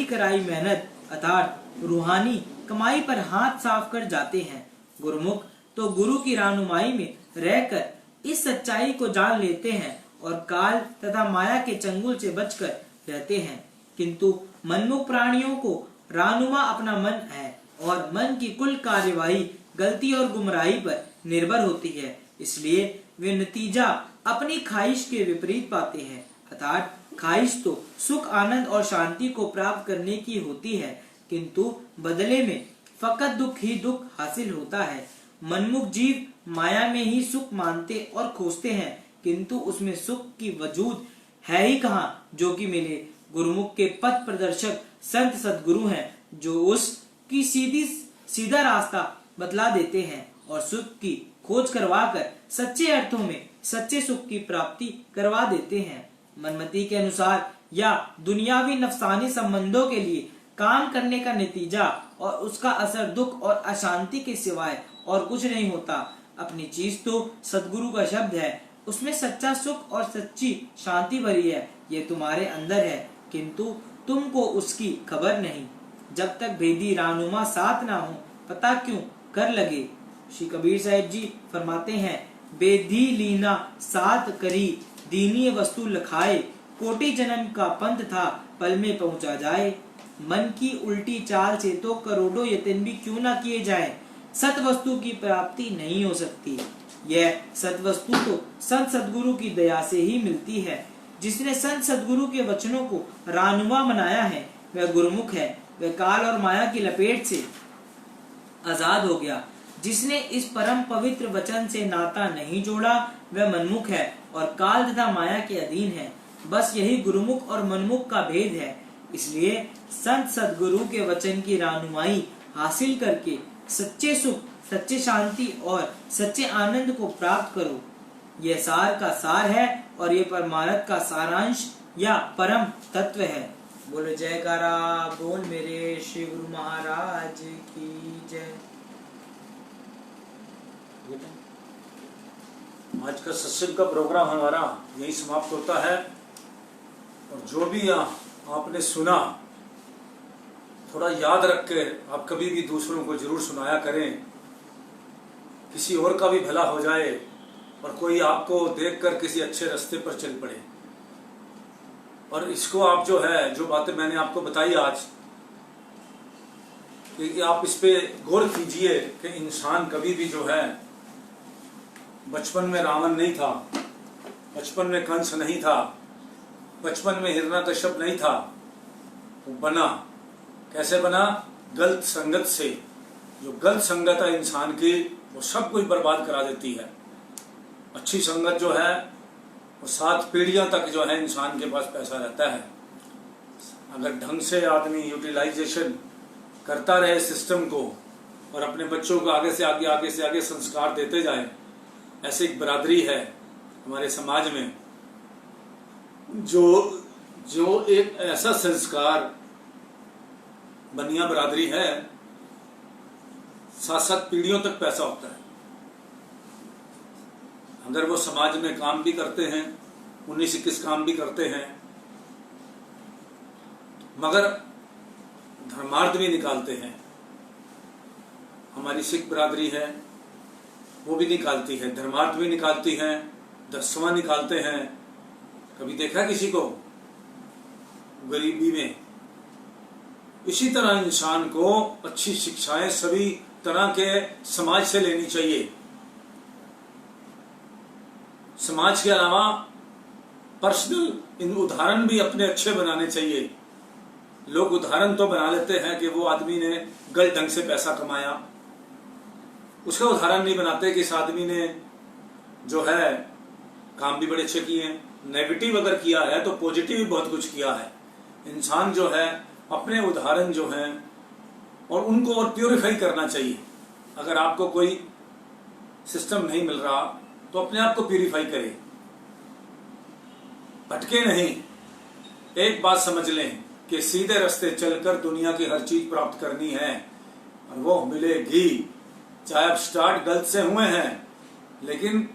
कराई मेहनत अर्थात रूहानी कमाई पर हाथ साफ कर जाते हैं। गुरुमुख तो गुरु की रहनुमाई में रहकर इस सच्चाई को जान लेते हैं और काल तथा माया के चंगुल से बचकर रहते हैं, किंतु मनमुख प्राणियों को रहनुमा अपना मन है और मन की कुल कार्यवाही गलती और गुमराही पर निर्भर होती है। इसलिए वे नतीजा अपनी ख्वाहिश के विपरीत पाते हैं, अर्थात ख्वाहिश तो सुख, आनंद और शांति को प्राप्त करने की होती है, किंतु बदले में फकत दुख ही दुख हासिल होता है। मनमुख जीव माया में ही सुख मानते और खोजते हैं, किंतु उसमें सुख की वजूद है ही कहाँ जो कि मिले। गुरुमुख के पथ प्रदर्शक संत सद्गुरु हैं जो उसकी सीधा रास्ता बतला देते हैं और सुख की खोज करवाकर सच्चे अर्थों में सच्चे सुख की प्राप्ति करवा देते हैं। मनमति के अनुसार या दुनियावी नफसानी संबंधों के लिए काम करने का नतीजा और उसका असर दुख और अशांति के सिवाय और कुछ नहीं होता। अपनी चीज तो सद्गुरु का शब्द है, उसमें सच्चा सुख और सच्ची शांति भरी है। ये तुम्हारे अंदर है, किंतु तुमको उसकी खबर नहीं। जब तक भेदी रानुमा साथ ना हो पता क्यों कर लगे। श्री कबीर साहिब जी फरमाते हैं, बेधी लीना साथ करी दीनीय वस्तु लखाए, कोटि जन्म का पंथ था पल में पहुंचा जाए। मन की उल्टी चाल से तो करोड़ों यत्न भी क्यों ना किए जाएं, सत वस्तु की प्राप्ति नहीं हो सकती। यह सत वस्तु तो संत सद्गुरु की दया से ही मिलती है। जिसने संत सद्गुरु के वचनों को रानुमा बनाया है वह गुरुमुख है, वह काल और माया की लपेट से आजाद हो गया। जिसने इस परम पवित्र वचन से नाता नहीं जोड़ा वह मनमुख है और काल तथा माया के अधीन है। बस यही गुरुमुख और मनमुख का भेद है। इसलिए संत सद्गुरु के वचन की रानुमाई हासिल करके सच्चे सुख, सच्चे शांति और सच्चे आनंद को प्राप्त करो। यह सार का सार है और ये परमार्थ का सारांश या परम तत्व है। बोलो जयकारा बोल मेरे श्री गुरु महाराज की जय। आज का सत्संग का प्रोग्राम हमारा यही समाप्त होता है। और जो भी आपने सुना थोड़ा याद रख के आप कभी भी दूसरों को जरूर सुनाया करें, किसी और का भी भला हो जाए और कोई आपको देखकर किसी अच्छे रास्ते पर चल पड़े। और इसको आप जो बातें मैंने आपको बताई आज, कि आप इस पे गौर कीजिए कि इंसान कभी भी बचपन में रावण नहीं था, बचपन में कंस नहीं था, बचपन में हिरण्यकश्यप नहीं था। वो बना कैसे बना? गलत संगत से। जो गलत संगत है इंसान की वो सब कुछ बर्बाद करा देती है। अच्छी संगत वो 7 पीढ़ियां तक इंसान के पास पैसा रहता है। अगर ढंग से आदमी यूटिलाइजेशन करता रहे सिस्टम को और अपने बच्चों को आगे से आगे संस्कार देते जाए। ऐसी एक बरादरी है हमारे समाज में जो एक ऐसा संस्कार, बनिया बरादरी है, 7 पीढ़ियों तक पैसा होता है। अगर वो समाज में काम भी करते हैं, 19-21 काम भी करते हैं, मगर धर्मार्थ भी निकालते हैं। हमारी सिख बरादरी है वो भी निकालती है, धर्मार्थ भी निकालती है, दसवां निकालते हैं। कभी देखा किसी को गरीबी में? इसी तरह इंसान को अच्छी शिक्षाएं सभी तरह के समाज से लेनी चाहिए। समाज के अलावा पर्सनल उदाहरण भी अपने अच्छे बनाने चाहिए। लोग उदाहरण तो बना लेते हैं कि वो आदमी ने गलत ढंग से पैसा कमाया, उसका उदाहरण नहीं बनाते कि इस आदमी ने काम भी बड़े अच्छे किए हैं। नेगेटिव अगर किया है तो पॉजिटिव भी बहुत कुछ किया है। इंसान अपने उदाहरण और उनको और प्योरीफाई करना चाहिए। अगर आपको कोई सिस्टम नहीं मिल रहा तो अपने आप को प्यूरिफाई करें, भटके नहीं। एक बात समझ लें कि सीधे रास्ते चलकर दुनिया की हर चीज प्राप्त करनी है और वो मिलेगी। चाहे आप स्टार्ट गलत से हुए हैं, लेकिन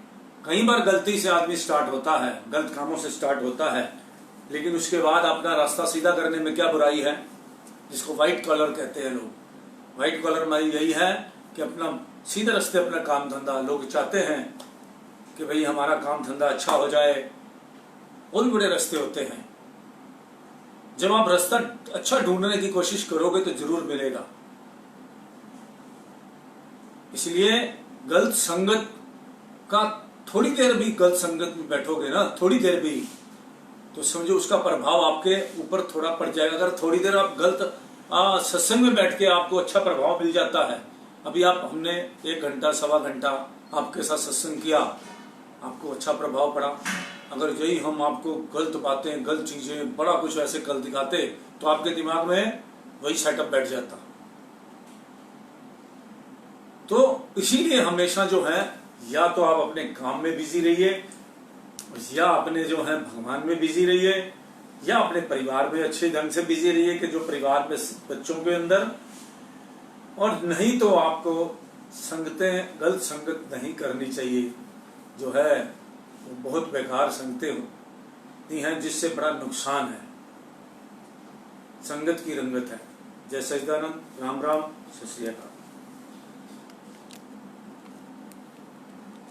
कई बार गलती से आदमी स्टार्ट होता है, गलत कामों से स्टार्ट होता है, लेकिन उसके बाद अपना रास्ता सीधा करने में क्या बुराई है? जिसको व्हाइट कॉलर कहते हैं लोग। व्हाइट कॉलर में यही है कि अपना सीधे रास्ते अपना काम धंधा, लोग चाहते हैं कि भाई हमारा काम धंधा अच्छा हो जाए, और भी बड़े रास्ते होते हैं। जब आप रास्ता अच्छा ढूंढने की कोशिश करोगे तो जरूर मिलेगा। इसलिए गलत संगत का थोड़ी देर भी गलत संगत में बैठोगे ना, थोड़ी देर भी, तो समझो उसका प्रभाव आपके ऊपर थोड़ा पड़ जाएगा। अगर थोड़ी देर आप गलत सत्संग में बैठ के आपको अच्छा प्रभाव मिल जाता है। अभी हमने 1 घंटा 1.25 घंटा आपके साथ सत्संग किया, आपको अच्छा प्रभाव पड़ा। अगर यही हम आपको गलत बातें, गलत चीजें, बड़ा कुछ ऐसे कल दिखाते तो आपके दिमाग में वही सेटअप बैठ जाता। तो इसीलिए हमेशा या तो आप अपने काम में बिजी रहिए, या अपने भगवान में बिजी रहिए, या अपने परिवार में अच्छे ढंग से बिजी रहिए कि जो परिवार में बच्चों के अंदर, और नहीं तो आपको गलत संगत नहीं करनी चाहिए। वो बहुत बेकार संगतें होती हैं जिससे बड़ा नुकसान है। संगत की रंगत है। जय सच्चिदानंद। राम राम। सत श्री अकाल।